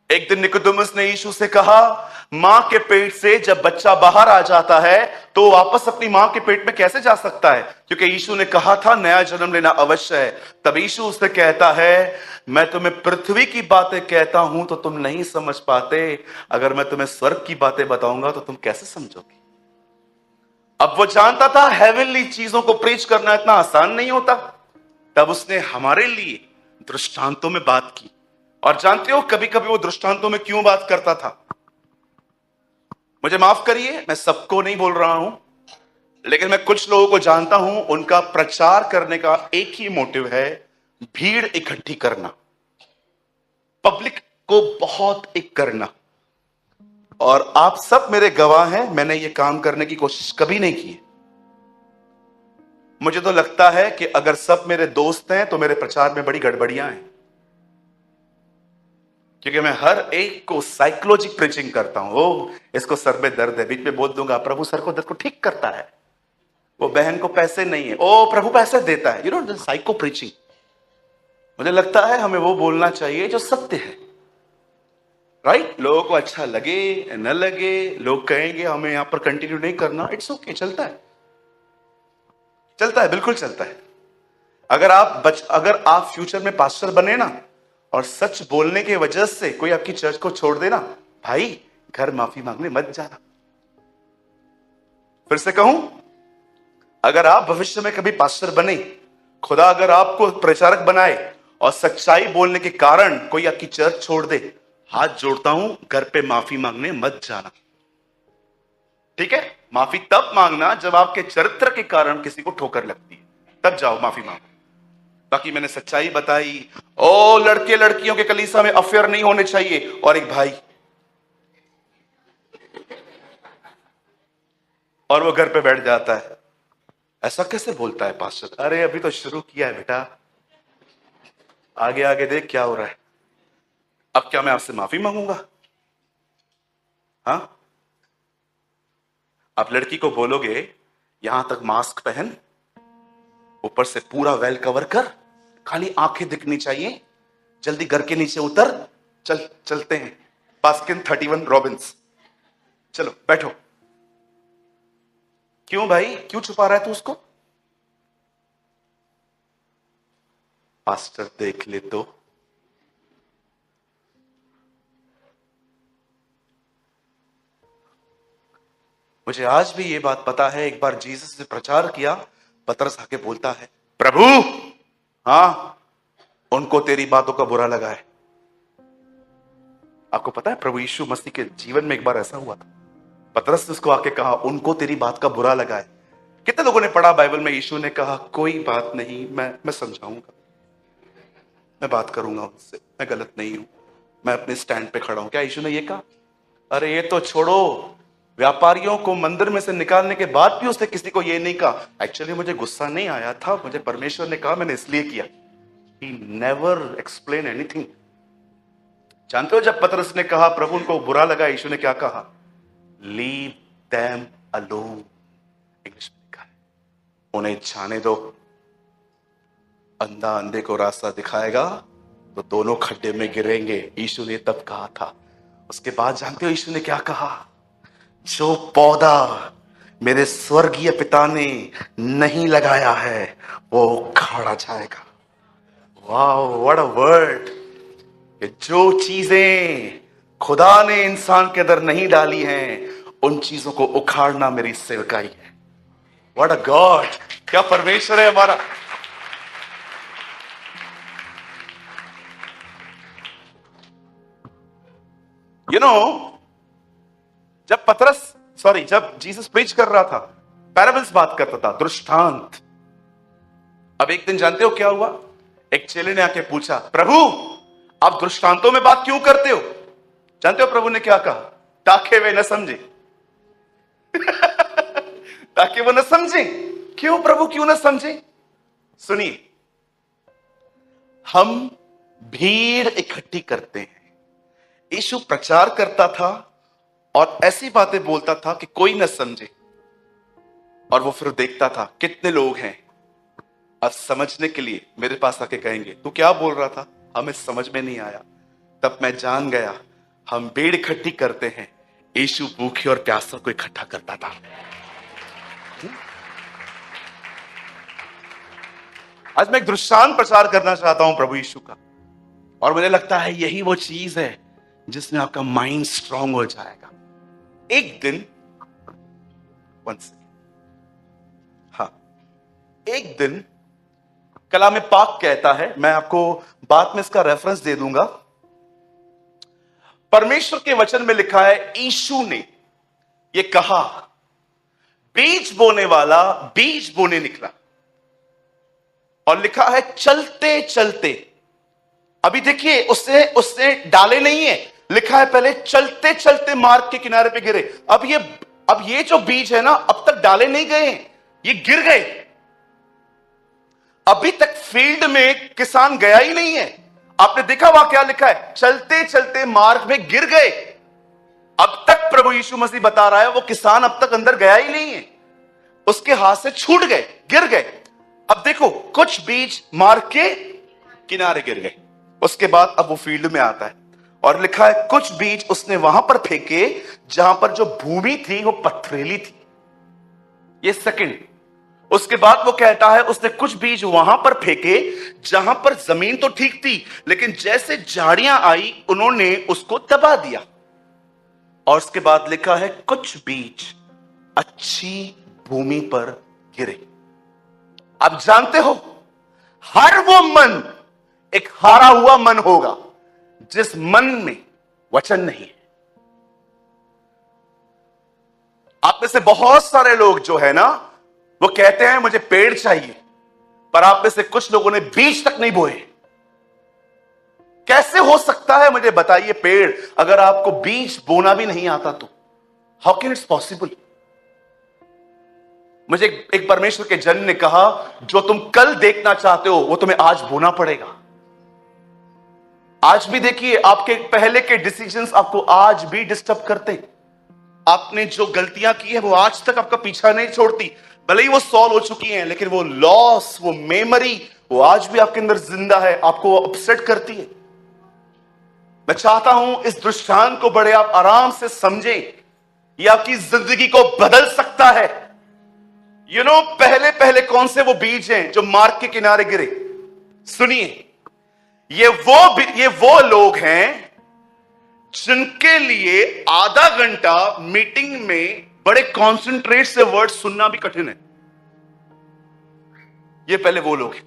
A: एक दिन निकोदेमुस ने यीशु से कहा, मां के पेट से जब बच्चा बाहर आ जाता है तो वापस अपनी मां के पेट में कैसे जा सकता है, क्योंकि यीशु ने कहा था नया जन्म लेना अवश्य है। तब यीशु उससे कहता है, मैं तुम्हें पृथ्वी की बातें कहता हूं तो तुम नहीं समझ पाते, अगर मैं तुम्हें स्वर्ग की बातें बताऊंगा तो तुम कैसे समझोगे। अब वो जानता था हेवनली चीजों को प्रीच करना इतना आसान नहीं होता, तब उसने हमारे लिए दृष्टांतों में बात की। और जानते हो कभी कभी वो दृष्टांतों में क्यों बात करता था? मुझे माफ करिए, मैं सबको नहीं बोल रहा हूं, लेकिन मैं कुछ लोगों को जानता हूं, उनका प्रचार करने का एक ही मोटिव है, भीड़ इकट्ठी करना, पब्लिक को बहुत एक करना। और आप सब मेरे गवाह हैं, मैंने ये काम करने की कोशिश कभी नहीं की। मुझे तो लगता है कि अगर सब मेरे दोस्त हैं तो मेरे प्रचार में बड़ी गड़बड़ियां हैं, क्योंकि मैं हर एक को साइकोलॉजिक प्रीचिंग करता हूं। ओ, इसको सर में दर्द है, बीच में बोल दूंगा प्रभु सर को दर्द को ठीक करता है, वो बहन को पैसे नहीं है, ओ प्रभु पैसे देता है, यू नो साइको प्रीचिंग। मुझे लगता है हमें वो बोलना चाहिए जो सत्य है, राइट? लोगों को अच्छा लगे न लगे, लोग कहेंगे हमें यहां पर कंटिन्यू नहीं करना, इट्स ओके, चलता है, चलता है, बिल्कुल चलता है। अगर आप फ्यूचर में पास्टर बने ना, और सच बोलने की वजह से कोई आपकी चर्च को छोड़ देना, भाई घर माफी मांगने मत जाना। फिर से कहूं, अगर आप भविष्य में कभी पास्टर बने, खुदा अगर आपको प्रचारक बनाए और सच्चाई बोलने के कारण कोई आपकी चर्च छोड़ दे, हाथ जोड़ता हूं, घर पे माफी मांगने मत जाना, ठीक है? माफी तब मांगना जब आपके चरित्र के कारण किसी को ठोकर लगती है, तब जाओ माफी मांगो। बाकी मैंने सच्चाई बताई। ओ लड़के लड़कियों के कलीसिया में अफेयर नहीं होने चाहिए, और एक भाई, और वो घर पे बैठ जाता है, ऐसा कैसे बोलता है पास्टर? अरे अभी तो शुरू किया है बेटा, आगे आगे देख क्या हो रहा है। अब क्या मैं आपसे माफी मांगूंगा? हाँ, आप लड़की को बोलोगे यहां तक मास्क पहन, ऊपर से पूरा वेल कवर कर, खाली आंखें दिखनी चाहिए, जल्दी घर के नीचे उतर, चलते हैं बास्किन 31 रॉबिन्स, चलो बैठो। क्यों भाई, क्यों छुपा रहा है तू उसको? पास्टर देख ले तो। मुझे आज भी ये बात पता है, एक बार जीसस ने प्रचार किया, पतरस आके बोलता है, प्रभु हाँ, उनको तेरी बातों का बुरा लगा है। आपको पता है प्रभु यीशु मसीह के जीवन में एक बार ऐसा हुआ था, पतरस ने उसको आके कहा उनको तेरी बात का बुरा लगा है। कितने लोगों ने पढ़ा बाइबल में, यीशु ने कहा कोई बात नहीं, मैं समझाऊंगा, मैं बात करूंगा उनसे, मैं गलत नहीं हूं, मैं अपने स्टैंड पे खड़ा हूं। क्या यीशु ने ये कहा? अरे ये तो छोड़ो, व्यापारियों को मंदिर में से निकालने के बाद भी उसने किसी को ये नहीं कहा एक्चुअली मुझे गुस्सा नहीं आया था, मुझे परमेश्वर ने कहा, मैंने इसलिए किया। He never explained anything। जानते हो जब पतरस ने कहा प्रभु उनको बुरा लगा, यीशु ने क्या कहा? Leave them alone. इंग्लिश में लिखा है, उन्हें जाने दो, अंधा अंधे को रास्ता दिखाएगा तो दोनों खड्डे में गिरेंगे, यीशु ने तब कहा था। उसके बाद जानते हो यीशु ने क्या कहा? जो पौधा मेरे स्वर्गीय पिता ने नहीं लगाया है वो उखाड़ा जाएगा। Wow, what a word! जो चीजें खुदा ने इंसान के अंदर नहीं डाली हैं, उन चीजों को उखाड़ना मेरी सेवकाई है। What a God! क्या परमेश्वर है हमारा! यू नो, जब जीसस प्रीच कर रहा था, पैराबल्स बात करता था, दृष्टांत। अब एक दिन जानते हो क्या हुआ? एक चेले ने आके पूछा, प्रभु आप दृष्टांतों में बात क्यों करते हो? जानते हो प्रभु ने क्या कहा? ताकि वे न समझे। ताकि वो न समझे। क्यों प्रभु, क्यों न समझे? सुनिए, हम भीड़ इकट्ठी करते हैं। यीशु प्रचार करता था और ऐसी बातें बोलता था कि कोई न समझे, और वो फिर देखता था कितने लोग हैं, और समझने के लिए मेरे पास आके कहेंगे तू क्या बोल रहा था, हमें समझ में नहीं आया। तब मैं जान गया हम भीड़ इकट्ठी करते हैं, यीशु भूखे और प्यासों को इकट्ठा करता था। आज मैं एक दृष्टांत प्रचार करना चाहता हूं प्रभु यीशु का, और मुझे लगता है यही वो चीज है जिसमें आपका माइंड स्ट्रांग हो जाएगा। एक दिन एक दिन कलाम पाक कहता है, मैं आपको बाद में इसका रेफरेंस दे दूंगा। परमेश्वर के वचन में लिखा है, यीशु ने यह कहा, बीज बोने वाला बीज बोने निकला। और लिखा है चलते चलते, अभी देखिए उसने उसने डाले नहीं है, लिखा है पहले चलते चलते मार्ग के किनारे पे गिरे। अब ये जो बीज है ना, अब तक डाले नहीं गए हैं, ये गिर गए। अभी तक फील्ड में किसान गया ही नहीं है। आपने देखा वहां क्या लिखा है, चलते चलते मार्ग में गिर गए। अब तक प्रभु यीशु मसीह बता रहा है वो किसान अब तक अंदर गया ही नहीं है, उसके हाथ से छूट गए, गिर गए। अब देखो कुछ बीज मार्ग के किनारे गिर गए, उसके बाद अब वो फील्ड में आता है और लिखा है कुछ बीज उसने वहां पर फेंके जहां पर जो भूमि थी वो पथरीली थी। ये सेकंड। उसके बाद वो कहता है उसने कुछ बीज वहां पर फेंके जहां पर जमीन तो ठीक थी, लेकिन जैसे झाड़ियां आई उन्होंने उसको दबा दिया। और उसके बाद लिखा है कुछ बीज अच्छी भूमि पर गिरे। आप जानते हो, हर वो मन एक हारा हुआ मन होगा जिस मन में वचन नहीं है। आप में से बहुत सारे लोग जो है ना, वो कहते हैं मुझे पेड़ चाहिए, पर आप में से कुछ लोगों ने बीज तक नहीं बोए। कैसे हो सकता है मुझे बताइए, पेड़ अगर आपको बीज बोना भी नहीं आता तो हाउ कैन इट्स पॉसिबल। मुझे एक परमेश्वर के जन ने कहा, जो तुम कल देखना चाहते हो वो तुम्हें आज बोना पड़ेगा। आज भी देखिए, आपके पहले के डिसीजंस आपको आज भी डिस्टर्ब करते हैं। आपने जो गलतियां की है वो आज तक आपका पीछा नहीं छोड़ती, भले ही वो सॉल्व हो चुकी हैं, लेकिन वो लॉस, वो मेमोरी, वो आज भी आपके अंदर जिंदा है, आपको अपसेट करती है। मैं चाहता हूं इस दृष्टांत को बड़े आप आराम से समझें, ये आपकी जिंदगी को बदल सकता है। पहले पहले कौन से वो बीज हैं जो मार्ग के किनारे गिरे? सुनिए, ये वो लोग हैं जिनके लिए आधा घंटा मीटिंग में बड़े कॉन्सेंट्रेट से वर्ड सुनना भी कठिन है। ये पहले वो लोग हैं।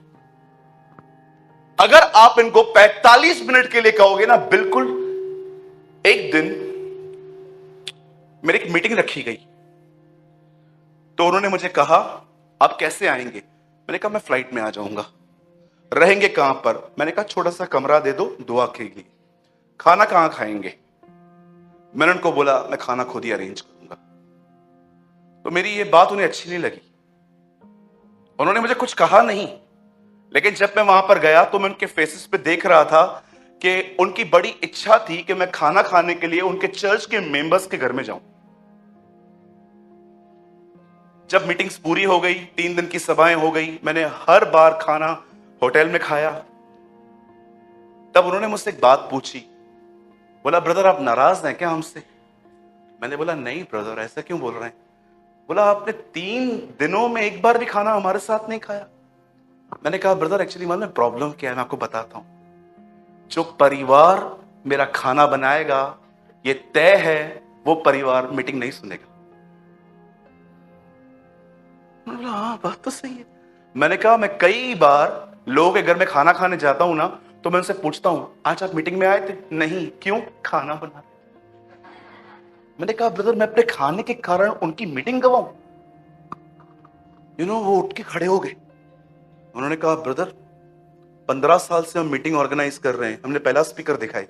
A: अगर आप इनको 45 मिनट के लिए कहोगे ना, बिल्कुल। एक दिन मेरी एक मीटिंग रखी गई, तो उन्होंने मुझे कहा आप कैसे आएंगे? मैंने कहा मैं फ्लाइट में आ जाऊंगा। रहेंगे कहां पर? मैंने कहा छोटा सा कमरा दे दो दुआ के लिए। खाना कहां खाएंगे? मैंने उनको बोला मैं खाना खुद ही अरेंज करूंगा। तो मेरी ये बात उन्हें अच्छी नहीं लगी, उन्होंने मुझे कुछ कहा नहीं, लेकिन जब मैं वहां पर गया तो मैं उनके फेसेस पे देख रहा था कि उनकी बड़ी इच्छा थी कि मैं खाना खाने के लिए उनके चर्च के मेंबर्स के घर में जाऊं। जब मीटिंग्स पूरी हो गई, 3 दिन की सभाएं हो गई, मैंने हर बार खाना होटल में खाया। तब उन्होंने मुझसे एक बात पूछी, बोला ब्रदर आप नाराज हैं क्या हमसे? मैंने बोला नहीं ब्रदर, ऐसा क्यों बोल रहे हैं? बोला आपने 3 दिनों में एक बार भी खाना हमारे साथ नहीं खाया। मैंने कहा ब्रदर एक्चुअली मालूम है प्रॉब्लम क्या है, मैं आपको बताता हूं। जो परिवार मेरा खाना बनाएगा, ये तय है वो परिवार मीटिंग नहीं सुनेगा। हाँ बात तो सही है। मैंने कहा मैं कई बार लोगों के घर में खाना खाने जाता हूं ना, तो मैं उनसे पूछता हूं आज आप मीटिंग में आए थे? नहीं। क्यों? खाना बना। मैंने कहा ब्रदर मैं अपने खाने के कारण उनकी मीटिंग गवाऊं? वो उठ के खड़े हो गए। उन्होंने कहा ब्रदर 15 साल से हम मीटिंग ऑर्गेनाइज कर रहे हैं, हमने पहला स्पीकर देखा है।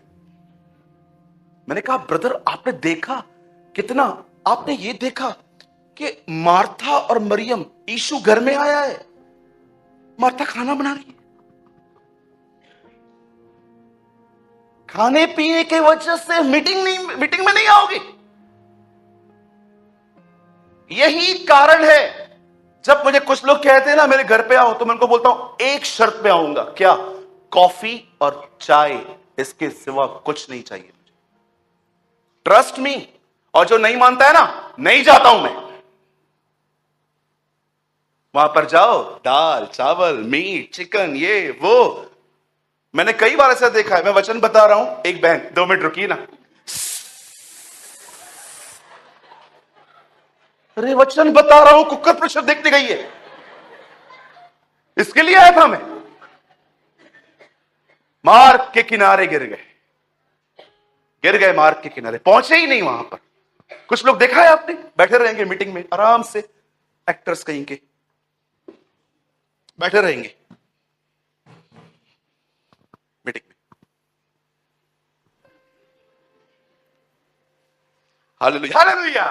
A: मैंने कहा ब्रदर आपने देखा कितना? आपने ये देखा कि मार्था और मरियम, यीशु घर में आया है, मार्था खाना बना रही है। खाने पीने के वजह से मीटिंग में नहीं आओगे। यही कारण है जब मुझे कुछ लोग कहते हैं ना मेरे घर पे आओ, तो मैं उनको बोलता हूं एक शर्त पे आऊंगा। क्या? कॉफी और चाय, इसके सिवा कुछ नहीं चाहिए मुझे। Trust me. और जो नहीं मानता है ना, नहीं जाता हूं मैं वहां पर। जाओ दाल चावल मीट चिकन ये वो, मैंने कई बार ऐसा देखा है। मैं वचन बता रहा हूं। एक बहन 2 मिनट रुकी ना, अरे वचन बता रहा हूं, कुकर प्रेशर देखने गई है। इसके लिए आया था मैं। मार्ग के किनारे गिर गए मार्ग के किनारे, पहुंचे ही नहीं वहां पर। कुछ लोग देखा है आपने, बैठे रहेंगे मीटिंग में आराम से, एक्टर्स कहीं के बैठे रहेंगे मीटिंग में। Hallelujah hallelujah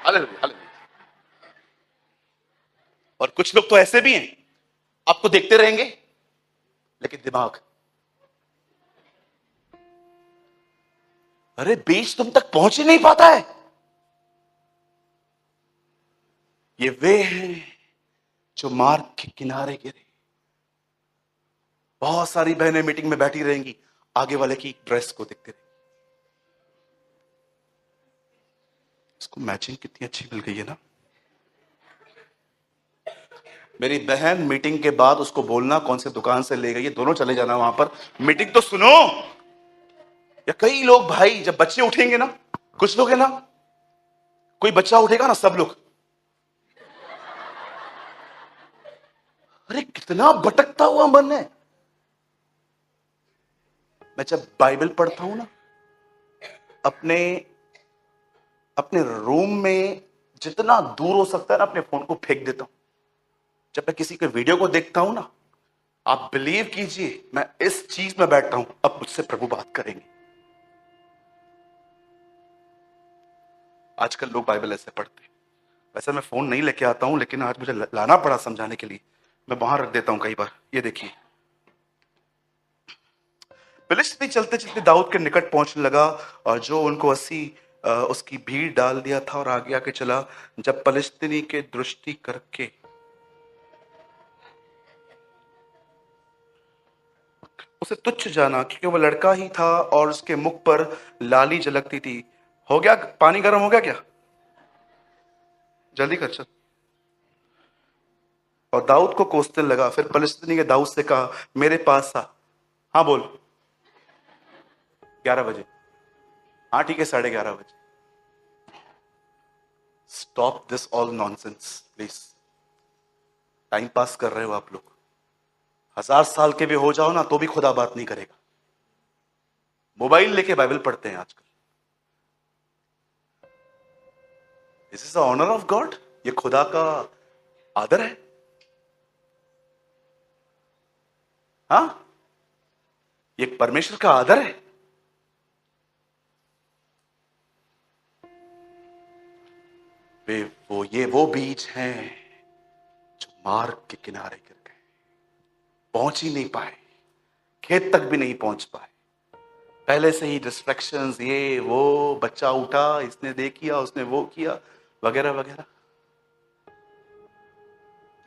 A: hallelujah hallelujah. और कुछ लोग तो ऐसे भी हैं, आपको देखते रहेंगे लेकिन दिमाग, अरे बीच तुम तक पहुंच ही नहीं पाता है। ये वे हैं जो मार्ग के किनारे गिरे। बहुत सारी बहनें मीटिंग में बैठी रहेंगी, आगे वाले की ड्रेस को देखते रहेंगी, इसको मैचिंग कितनी अच्छी मिल गई है ना। मेरी बहन मीटिंग के बाद उसको बोलना कौन से दुकान से ले गई है, दोनों चले जाना वहां पर, मीटिंग तो सुनो। या कई लोग भाई जब बच्चे उठेंगे ना, कुछ लोग है ना, कोई बच्चा उठेगा ना सब लोग, अरे कितना भटकता हुआ मन है। मैं जब बाइबल पढ़ता हूं ना, अपने अपने रूम में जितना दूर हो सकता है ना, अपने फोन को फेंक देता हूं। जब मैं किसी के वीडियो को देखता हूं ना, आप बिलीव कीजिए मैं इस चीज में बैठता हूं, अब मुझसे प्रभु बात करेंगे। आजकल लोग बाइबल ऐसे पढ़ते हैं। वैसे मैं फोन नहीं लेके आता हूं, लेकिन आज मुझे लाना पड़ा समझाने के लिए, मैं वहां रख देता हूं कई बार। ये देखिए, फिलिस्तीनी चलते चलते दाऊद के निकट पहुंचने लगा, और जो उनको 80 उसकी भीड़ डाल दिया था, और आगे आके चला। जब फिलिस्तीनी के दृष्टि करके उसे तुच्छ जाना, क्योंकि वो लड़का ही था और उसके मुख पर लाली झलकती थी। हो गया, पानी गर्म हो गया क्या? जल्दी कर चल। और दाऊद को कोसने लगा। फिर फिलिस्तीनी ने दाऊद से कहा, मेरे पास आ। हाँ बोल। 11 बजे? हाँ ठीक है, 11:30 बजे। Stop this all nonsense please. Time pass कर रहे हो आप लोग। 1000 साल के भी हो जाओ ना, तो भी खुदा बात नहीं करेगा। मोबाइल लेके बाइबल पढ़ते हैं आजकल। This is the honour of God. ये खुदा का आदर है। हाँ, ये परमेश्वर का आदर है। वो बीज हैं जो मार्ग के किनारे गिर गए, पहुंच ही नहीं पाए, खेत तक भी नहीं पहुंच पाए। पहले से ही डिस्ट्रैक्शंस, ये वो, बच्चा उठा, इसने दे किया, उसने वो किया, वगैरह वगैरह।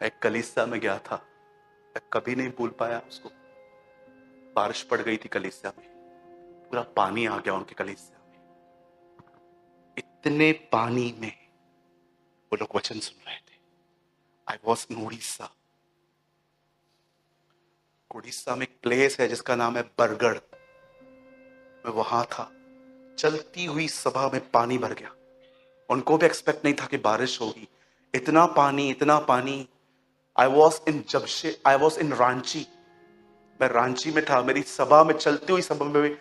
A: एक कलीसिया में गया था, मैं कभी नहीं भूल पाया उसको। बारिश पड़ गई थी कलीसिया में, पूरा पानी आ गया उनके कलीसिया में। इतने पानी में वो लोग वचन सुन रहे थे। I was in Orissa. Orissa में एक प्लेस है जिसका नाम है बरगढ़। मैं वहां था। चलती हुई सभा में पानी भर गया। उनको भी एक्सपेक्ट नहीं था कि बारिश होगी। इतना पानी, इतना पानी। I was in Ranchi. मैं रांची में था। मेरी सभा में, चलती हुई सभा में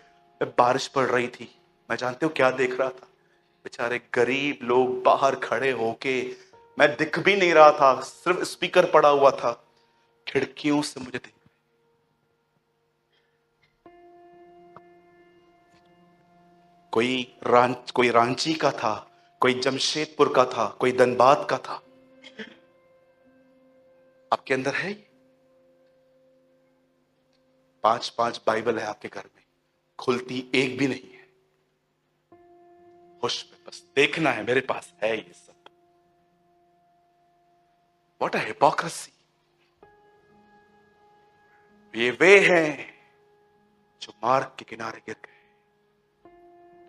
A: बारिश पड़ रही थी। मैं जानते हो क्या देख रहा था? बेचारे गरीब लोग बाहर खड़े होके, मैं दिख भी नहीं रहा था, सिर्फ स्पीकर पड़ा हुआ था, खिड़कियों से मुझे देख। कोई रांची का था, कोई जमशेदपुर का था, कोई धनबाद का था। आपके अंदर है 5-5 बाइबल है आपके घर में, खुलती एक भी नहीं है। होश में बस देखना है, मेरे पास है ये सब। What a hypocrisy. ये वे हैं जो मार्ग के किनारे गिर गए,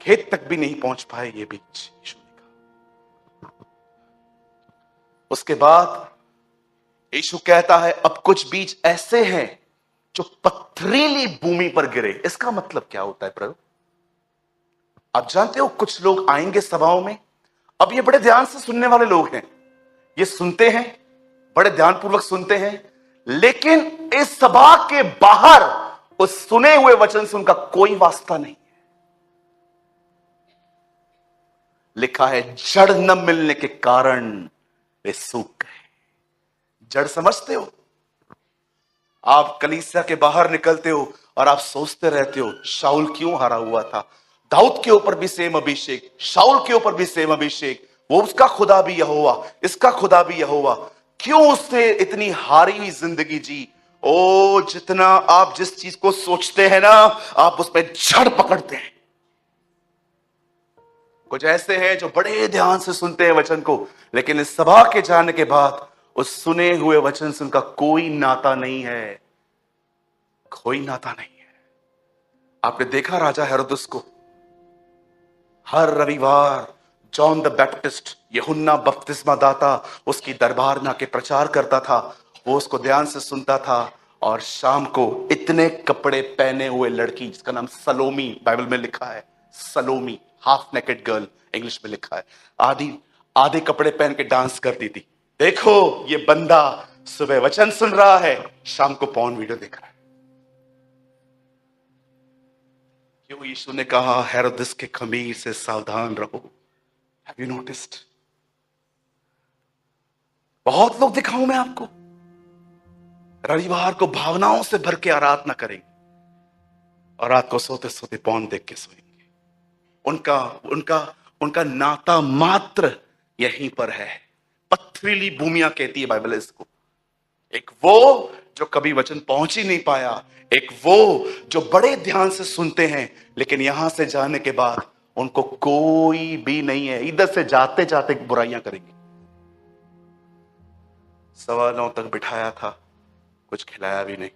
A: खेत तक भी नहीं पहुंच पाए ये बीज। यीशु ने कहा। उसके बाद यीशु कहता है, अब कुछ बीज ऐसे हैं जो पथरीली भूमि पर गिरे। इसका मतलब क्या होता है प्रभु? आप जानते हो, कुछ लोग आएंगे सभाओं में, अब ये बड़े ध्यान से सुनने वाले लोग हैं, ये सुनते हैं, बड़े ध्यानपूर्वक सुनते हैं, लेकिन इस सभा के बाहर उस सुने हुए वचन से उनका कोई वास्ता नहीं। लिखा है जड़ न मिलने के कारण वे सूख गए। जड़ समझते हो? आप कलीसिया के बाहर निकलते हो और आप सोचते रहते हो शाऊल क्यों हारा हुआ था, दाऊद के ऊपर भी सेम अभिषेक, शाऊल के ऊपर भी सेम अभिषेक, वो उसका खुदा भी यहोवा, इसका खुदा भी यहोवा, क्यों उसने इतनी हारी हुई जिंदगी जी। ओ जितना आप जिस चीज को सोचते हैं ना, आप उसमें जड़ पकड़ते हैं। कुछ ऐसे हैं जो बड़े ध्यान से सुनते हैं वचन को, लेकिन इस सभा के जाने के बाद उस सुने हुए वचन से उनका कोई नाता नहीं है, कोई नाता नहीं है। आपने देखा राजा हेरोदस को, हर रविवार जॉन द बैप्टिस्ट, यूहन्ना बपतिस्मा दाता उसकी दरबार में आके प्रचार करता था। वो उसको ध्यान से सुनता था और शाम को इतने कपड़े पहने हुए लड़की जिसका नाम सलोमी बाइबल में लिखा है, सलोमी हाफ नेकेड गर्ल इंग्लिश में लिखा है, आधे कपड़े पहन के डांस करती थी। देखो ये बंदा सुबह वचन सुन रहा है, शाम को पॉर्न वीडियो देख रहा है। क्यों? यीशु ने कहा हेरोदिस के खमीर से सावधान रहो। Have you noticed? बहुत लोग दिखाऊं मैं आपको, रविवार को भावनाओं से भर के आराधना करेंगे और रात को सोते सोते पॉर्न देख के सोएंगे। उनका उनका उनका नाता मात्र यहीं पर है। पथरीली भूमियां कहती है बाइबल इसको। एक वो जो कभी वचन पहुंच ही नहीं पाया, एक वो जो बड़े ध्यान से सुनते हैं लेकिन यहां से जाने के बाद उनको कोई भी नहीं है, इधर से जाते जाते बुराइयां करेंगे। 9:15 तक बिठाया था, कुछ खिलाया भी नहीं।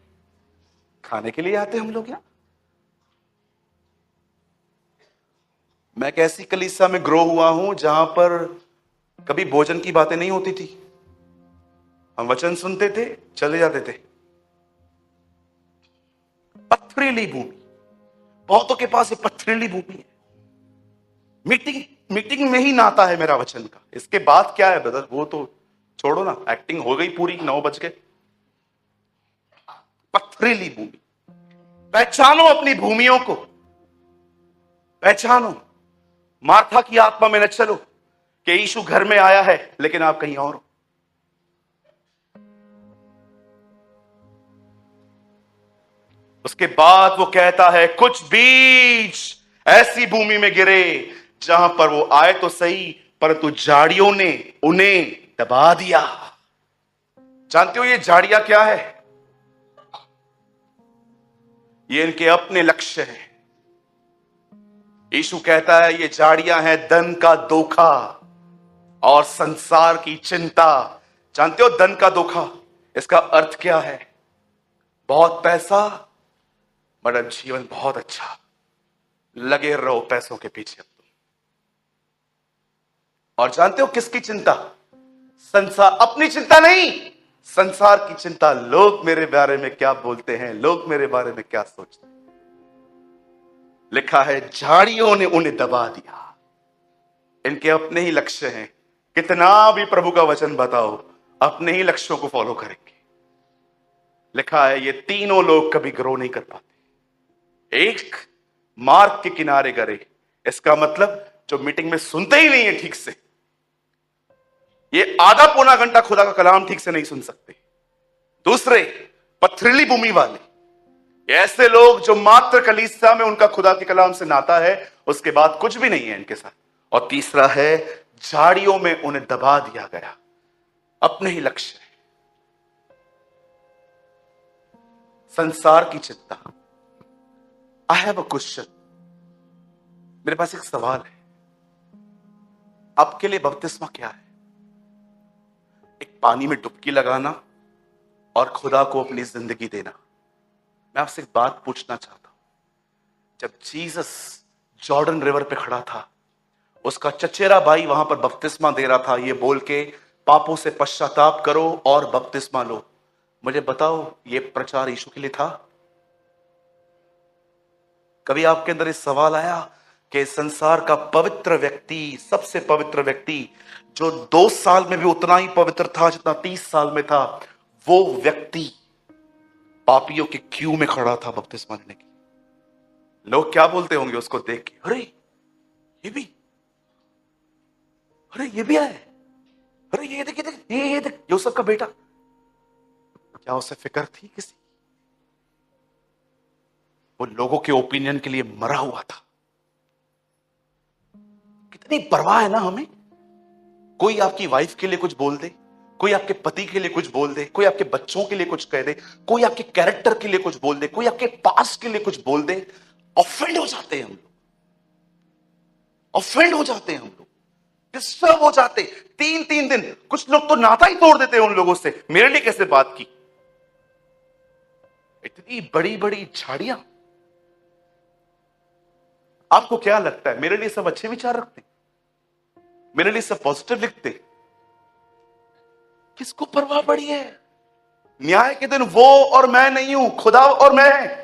A: खाने के लिए आते हम लोग यहां। मैं एक ऐसी कलीसिया में ग्रो हुआ हूं जहां पर कभी भोजन की बातें नहीं होती थी। हम वचन सुनते थे, चले जाते थे। पथरीली भूमि, बहुतों के पास ये पथरीली भूमि है। मीटिंग में ही नाता है मेरा वचन का, इसके बाद क्या है ब्रदर, वो तो छोड़ो ना, एक्टिंग हो गई पूरी 9 बज के। पथरीली भूमि। पहचानो अपनी भूमियों को, पहचानो। मार्था की आत्मा में न चलो कि यीशु घर में आया है लेकिन आप कहीं और हो। उसके बाद वो कहता है कुछ बीज ऐसी भूमि में गिरे जहां पर वो आए तो सही, परंतु झाड़ियों ने उन्हें दबा दिया। जानते हो ये झाड़ियां क्या है? ये इनके अपने लक्ष्य हैं। यीशु कहता है ये झाड़ियां हैं धन का धोखा और संसार की चिंता। जानते हो धन का धोखा, इसका अर्थ क्या है? बहुत पैसा मतलब जीवन बहुत अच्छा, लगे रहो पैसों के पीछे तुम। और जानते हो किसकी चिंता? संसार, अपनी चिंता नहीं, संसार की चिंता। लोग मेरे बारे में क्या बोलते हैं, लोग मेरे बारे में क्या सोचते हैं। लिखा है झाड़ियों ने उन्हें दबा दिया। इनके अपने ही लक्ष्य हैं। कितना भी प्रभु का वचन बताओ, अपने ही लक्ष्यों को फॉलो करेंगे। लिखा है ये तीनों लोग कभी ग्रो नहीं कर पाते। एक मार्ग के किनारे गए, इसका मतलब जो मीटिंग में सुनते ही नहीं है ठीक से, ये आधा पौना घंटा खुदा का कलाम ठीक से नहीं सुन सकते। दूसरे पथरीली भूमि वाले, ऐसे लोग जो मात्र कलीसिया में उनका खुदा के कलाम से नाता है, उसके बाद कुछ भी नहीं है इनके साथ। और तीसरा है झाड़ियों में उन्हें दबा दिया गया, अपने ही लक्ष्य, संसार की चिंता। आई हैव अ क्वेश्चन, मेरे पास एक सवाल है। आपके लिए बपतिस्मा क्या है? एक पानी में डुबकी लगाना और खुदा को अपनी जिंदगी देना। मैं आपसे एक बात पूछना चाहता हूं। जब जीसस जॉर्डन रिवर पे खड़ा था, उसका चचेरा भाई वहां पर बपतिस्मा दे रहा था, ये बोल के पापों से पश्चाताप करो और बपतिस्मा लो। मुझे बताओ ये प्रचार यीशु के लिए था? कभी आपके अंदर इस सवाल आया कि संसार का पवित्र व्यक्ति, सबसे पवित्र व्यक्ति, जो 2 साल में भी उतना ही पवित्र था जितना 30 साल में था, वो व्यक्ति पापियों के क्यू में खड़ा था बपतिस्मा लेने के लिए। लोग क्या बोलते होंगे उसको देख के, अरे ये भी, अरे ये भी आया, अरे ये देख, ये देख यूसुफ का बेटा। क्या उसे फिक्र थी किसी? वो लोगों के ओपिनियन के लिए मरा हुआ था। कितनी परवाह है ना हमें। कोई आपकी वाइफ के लिए कुछ बोल दे, कोई आपके पति के लिए कुछ बोल दे, कोई आपके बच्चों के लिए कुछ कह दे, कोई आपके कैरेक्टर के लिए कुछ बोल दे, कोई आपके पास के लिए कुछ बोल दे, ऑफेंड हो जाते हैं हम लोग, ऑफेंड हो जाते हैं हम लोग, डिस्टर्ब हो जाते। 3-3 दिन कुछ लोग तो नाता ही तोड़ देते हैं उन लोगों से। मेरे लिए कैसे बात की? इतनी बड़ी बड़ी झाड़ियां। आपको क्या लगता है मेरे लिए सब अच्छे विचार रखते, मेरे लिए सब पॉजिटिव लिखते? किसको परवाह पड़ी है? न्याय के दिन वो और मैं नहीं हूं, खुदा और मैं।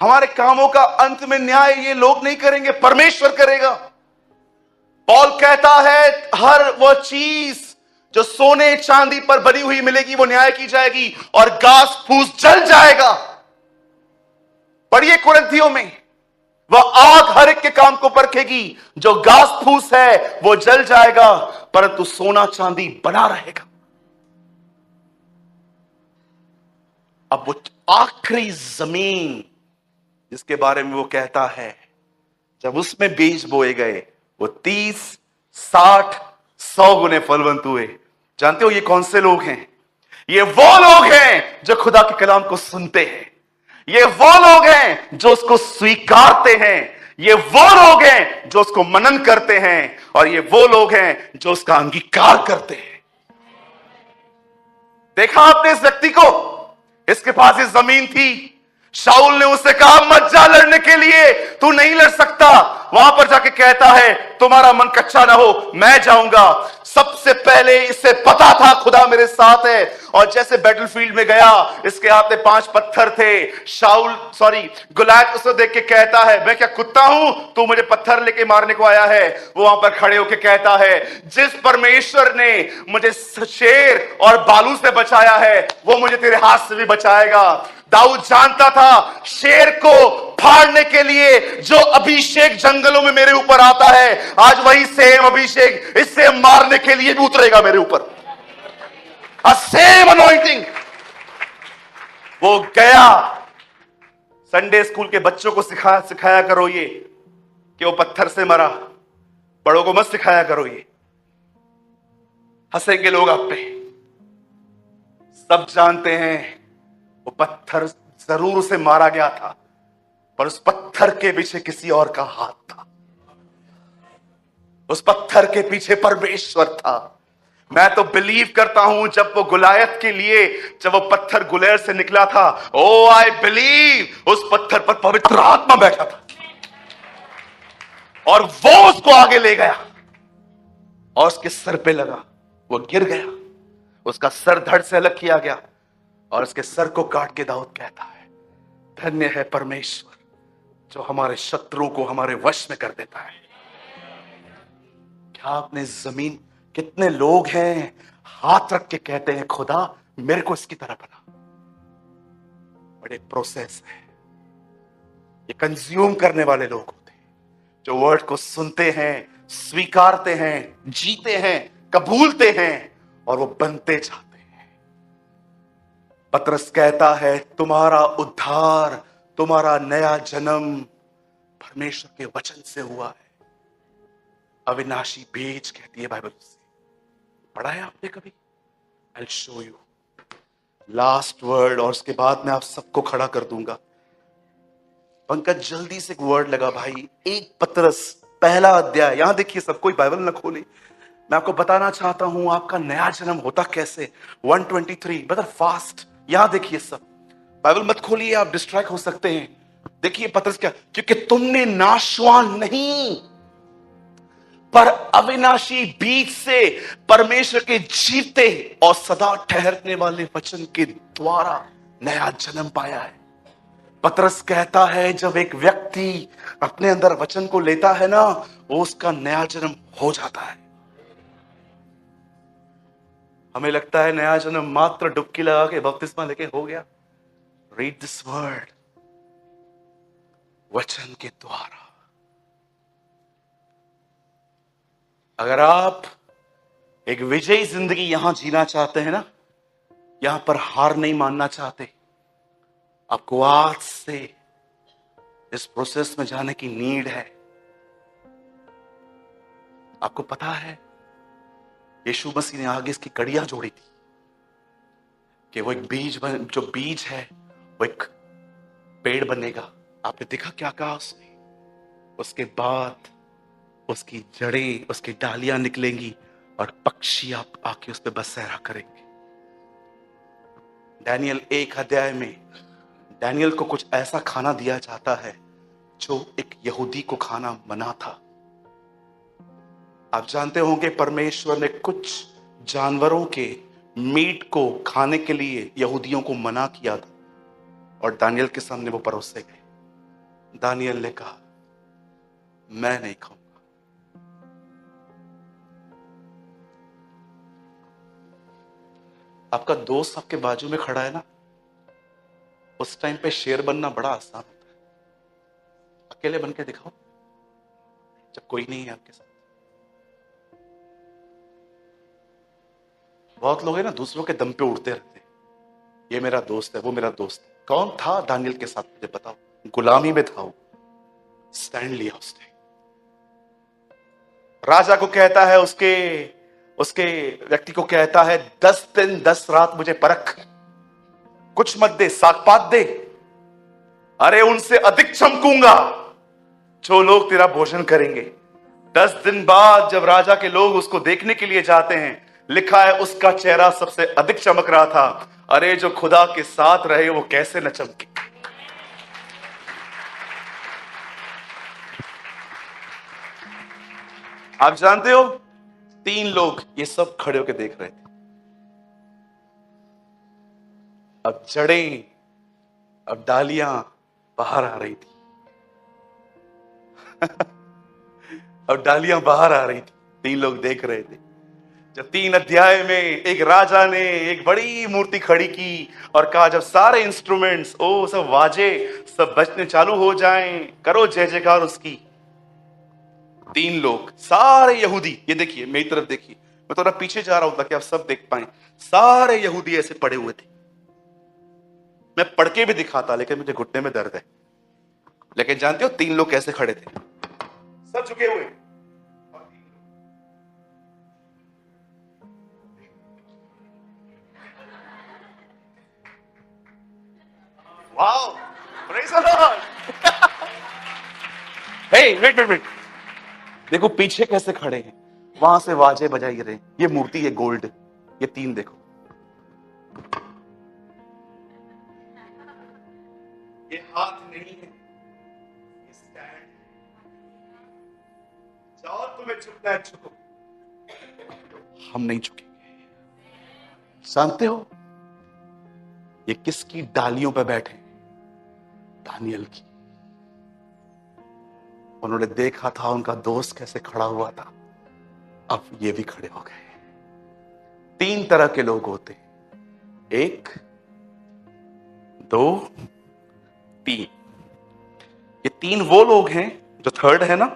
A: हमारे कामों का अंत में न्याय ये लोग नहीं करेंगे, परमेश्वर करेगा। पौल कहता है हर वो चीज जो सोने चांदी पर बनी हुई मिलेगी वो न्याय की जाएगी और घास फूस जल जाएगा। पढ़िए कुरिन्थियों में, वह आग हर एक के काम को परखेगी, जो घास फूस है वो जल जाएगा परंतु सोना चांदी बना रहेगा। अब वो आखिरी जमीन जिसके बारे में वो कहता है जब उसमें बीज बोए गए वो 30, 60, 100 गुने फलवंत हुए। जानते हो ये कौन से लोग हैं? ये वो लोग हैं जो खुदा के कलाम को सुनते हैं, ये वो लोग हैं जो उसको स्वीकारते हैं, ये वो लोग हैं जो उसको मनन करते हैं, और ये वो लोग हैं जो उसका अंगीकार करते हैं। देखा आपने इस व्यक्ति को? इसके पास ये जमीन थी। शाऊल ने उससे कहा मत जा लड़ने के लिए, तू नहीं लड़ सकता। वहां पर जाके कहता है तुम्हारा मन कच्चा ना हो, मैं जाऊंगा। सबसे पहले इसे पता था खुदा मेरे साथ है, और जैसे बैटलफील्ड में गया इसके हाथ में 5 पत्थर थे। गुलायत उसे देख के कहता है मैं क्या कुत्ता हूं, तू मुझे पत्थर लेके मारने को आया है? वो वहां पर खड़े होके कहता है जिस परमेश्वर ने मुझे शेर और बालू से बचाया है वो मुझे तेरे हाथ से भी बचाएगा। दाऊद जानता था शेर को फाड़ने के लिए जो अभिषेक जंगलों में मेरे ऊपर आता है, आज वही सेम अभिषेक इससे मारने के लिए भी उतरेगा मेरे ऊपर। Same anointing. वो गया। संडे स्कूल के बच्चों को सिखाया करो ये कि वो पत्थर से मरा, बड़ों को मत सिखाया करो ये, हंसेंगे लोग आप पे। सब जानते हैं वो पत्थर जरूर उसे मारा गया था, पर उस पत्थर के पीछे किसी और का हाथ था। उस पत्थर के पीछे परमेश्वर था। मैं तो बिलीव करता हूं जब वो गुलायत के लिए, जब वो पत्थर गुलेर से निकला था, ओ आई बिलीव उस पत्थर पर पवित्र आत्मा बैठा था और वो उसको आगे ले गया और उसके सर पे लगा। वो गिर गया, उसका सर धड़ से अलग किया गया और उसके सर को काट के दाऊद कहता है धन्य है परमेश्वर जो हमारे शत्रुओं को हमारे वश में कर देता है। क्या आपने जमीन, कितने लोग हैं हाथ रख के कहते हैं खुदा मेरे को इसकी तरह बना। बड़े प्रोसेस है ये, कंज्यूम करने वाले लोग होते हैं जो वर्ड को सुनते हैं, स्वीकारते हैं, जीते हैं, कबूलते हैं और वो बनते जाते हैं। पतरस कहता है तुम्हारा उद्धार, तुम्हारा नया जन्म परमेश्वर के वचन से हुआ है। अविनाशी बीज कहती है बाइबल से। पढ़ा है आपने कभी? I'll show you. Last word और उसके बाद मैं आप सबको खड़ा कर दूंगा। पंकज जल्दी से एक वर्ड लगा भाई, 1 पतरस पहला अध्याय। यहां देखिए, सब कोई बाइबल न खोले, मैं आपको बताना चाहता हूं आपका नया जन्म होता कैसे। 123 बदर फास्ट। यहां देखिए, सब बाइबल मत खोलिए, आप डिस्ट्रैक्ट हो सकते हैं। देखिए पतरस क्या, क्योंकि तुमने नाशवान नहीं पर अविनाशी बीज से परमेश्वर के जीते और सदा ठहरने वाले वचन के द्वारा नया जन्म पाया है। पतरस कहता है जब एक व्यक्ति अपने अंदर वचन को लेता है ना, वो उसका नया जन्म हो जाता है। हमें लगता है नया जन्म मात्र डुबकी लगा के बपतिस्मा लेके हो गया। रीड दिस वर्ड, वचन के द्वारा। अगर आप एक विजयी जिंदगी यहां जीना चाहते हैं ना, यहां पर हार नहीं मानना चाहते, आपको आज से इस प्रोसेस में जाने की नीड है। आपको पता है यीशु मसीह ने आगे इसकी कड़ियां जोड़ी थी कि वो एक जो बीज है वो एक पेड़ बनेगा। आपने देखा क्या कहा उसने? उसके बाद उसकी जड़ें, उसकी डालियां निकलेंगी और पक्षी आप आके उस पर बसेरा करेंगे। डैनियल 1 अध्याय में डैनियल को कुछ ऐसा खाना दिया जाता है जो एक यहूदी को खाना मना था। आप जानते होंगे परमेश्वर ने कुछ जानवरों के मीट को खाने के लिए यहूदियों को मना किया था और दानियल के सामने वो परोसे गए। दानियल ने कहा मैं नहीं खाऊंगा। आपका दोस्त आपके बाजू में खड़ा है ना, उस टाइम पे शेर बनना बड़ा आसान होता है। अकेले बन के दिखाओ जब कोई नहीं है आपके साथ। बहुत लोग हैं ना दूसरों के दम पे उड़ते रहते हैं, ये मेरा दोस्त है, वो मेरा दोस्त है। कौन था दानियल के साथ मुझे बताओ? गुलामी में था वो, स्टैंड लिया उसने। राजा को कहता है, उसके उसके व्यक्ति को कहता है 10 दिन 10 रात मुझे परख, कुछ मत दे, सागपात दे। अरे उनसे अधिक चमकूंगा जो लोग तेरा भोजन करेंगे। 10 दिन बाद जब राजा के लोग उसको देखने के लिए जाते हैं, लिखा है उसका चेहरा सबसे अधिक चमक रहा था। अरे जो खुदा के साथ रहे वो कैसे न चमके। आप जानते हो 3 लोग ये सब खड़े होकर देख रहे थे। अब जड़ें, अब डालियां बाहर आ रही थी। अब डालियां बाहर आ रही थी, 3 लोग देख रहे थे। जब 3 अध्याय में एक राजा ने एक बड़ी मूर्ति खड़ी की और कहा जब सारे इंस्ट्रूमेंट्स, ओ सब वाजे सब बजने चालू हो जाएं, करो जय जयकार उसकी। 3 लोग सारे यहूदी, ये देखिए मेरी तरफ देखिए, मैं थोड़ा पीछे जा रहा हूं ताकि आप सब देख पाए। सारे यहूदी ऐसे पड़े हुए थे। मैं पढ़ के भी दिखाता लेकिन मुझे घुटने में दर्द है। लेकिन जानते हो 3 लोग कैसे खड़े थे? सब झुके हुए। Wow, praise the Lord. Hey wait wait wait, देखो पीछे कैसे खड़े हैं, वहां से वाजे बजाई रहे। ये मूर्ति है गोल्ड, ये 3 देखो, ये हाथ नहीं है, ये स्टैंड है। जाओ तुम्हें झुकना है झुको, हम नहीं झुकेंगे। जानते हो ये किसकी डालियों पे बैठे? दानियल की। उन्होंने देखा था उनका दोस्त कैसे खड़ा हुआ था, अब ये भी खड़े हो गए। 3 तरह के लोग होते, 1 2 3। ये 3 वो लोग हैं, जो थर्ड है ना,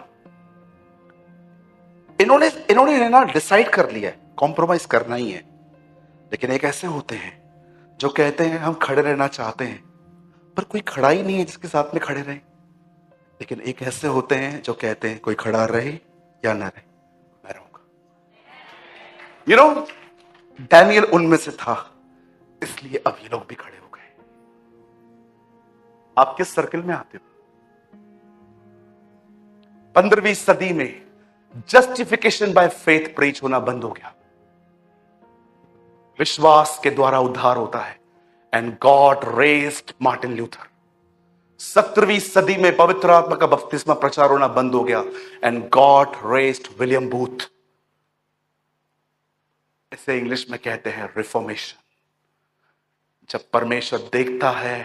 A: इन्होंने इन्होंने ना डिसाइड कर लिया है कॉम्प्रोमाइज करना ही है। लेकिन एक ऐसे होते हैं जो कहते हैं हम खड़े रहना चाहते हैं, पर कोई खड़ा ही नहीं है जिसके साथ में खड़े रहे। लेकिन एक ऐसे होते हैं जो कहते हैं कोई खड़ा रहे या ना रहे, मैं रहूंगा। यू नो, डैनियल उनमें से था, इसलिए अब ये लोग भी खड़े हो गए। आप किस सर्कल में आते हो? 15वीं सदी में जस्टिफिकेशन बाय फेथ प्रीच होना बंद हो गया। विश्वास के द्वारा उद्धार होता है। And God raised Martin Luther. 17वीं सदी में पवित्र आत्मा का बपतिस्मा प्रचार होना बंद हो गया। And God raised William booth. इसे इंग्लिश में कहते हैं रिफॉर्मेशन। जब परमेश्वर देखता है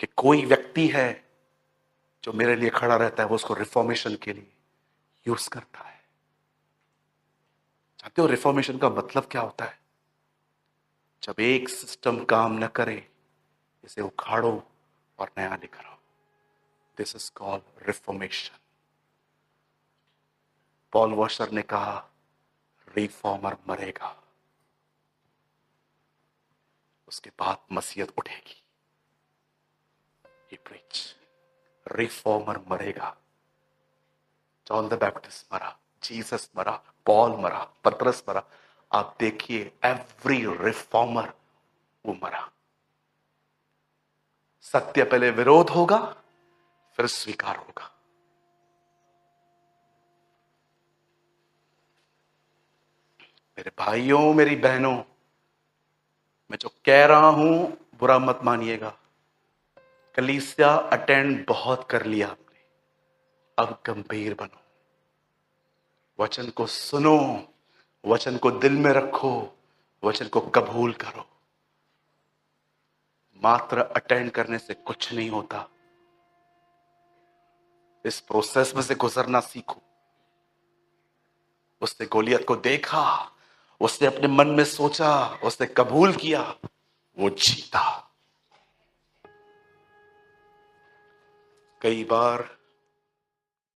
A: कि कोई व्यक्ति है जो मेरे लिए खड़ा रहता है, वो उसको रिफॉर्मेशन के लिए यूज करता है। जानते हो रिफॉर्मेशन का मतलब क्या होता है? जब एक सिस्टम काम न करे, इसे उखाड़ो और नया लेकर आओ। This is called reformation. Paul washer ने कहा, रिफॉर्मर मरेगा, उसके बाद मसीहत उठेगी। He preach, रिफॉर्मर मरेगा। जॉन द बैप्टिस्ट मरा, जीसस मरा, पॉल मरा, पतरस मरा। आप देखिए एवरी रिफॉर्मर वो मरा। सत्य पहले विरोध होगा, फिर स्वीकार होगा। मेरे भाइयों, मेरी बहनों, मैं जो कह रहा हूं बुरा मत मानिएगा। कलीसिया अटेंड बहुत कर लिया आपने, अब गंभीर बनो। वचन को सुनो, वचन को दिल में रखो, वचन को कबूल करो। मात्र अटेंड करने से कुछ नहीं होता, इस प्रोसेस में से गुजरना सीखो। उसने गोलियत को देखा, उसने अपने मन में सोचा, उसने कबूल किया, वो जीता। कई बार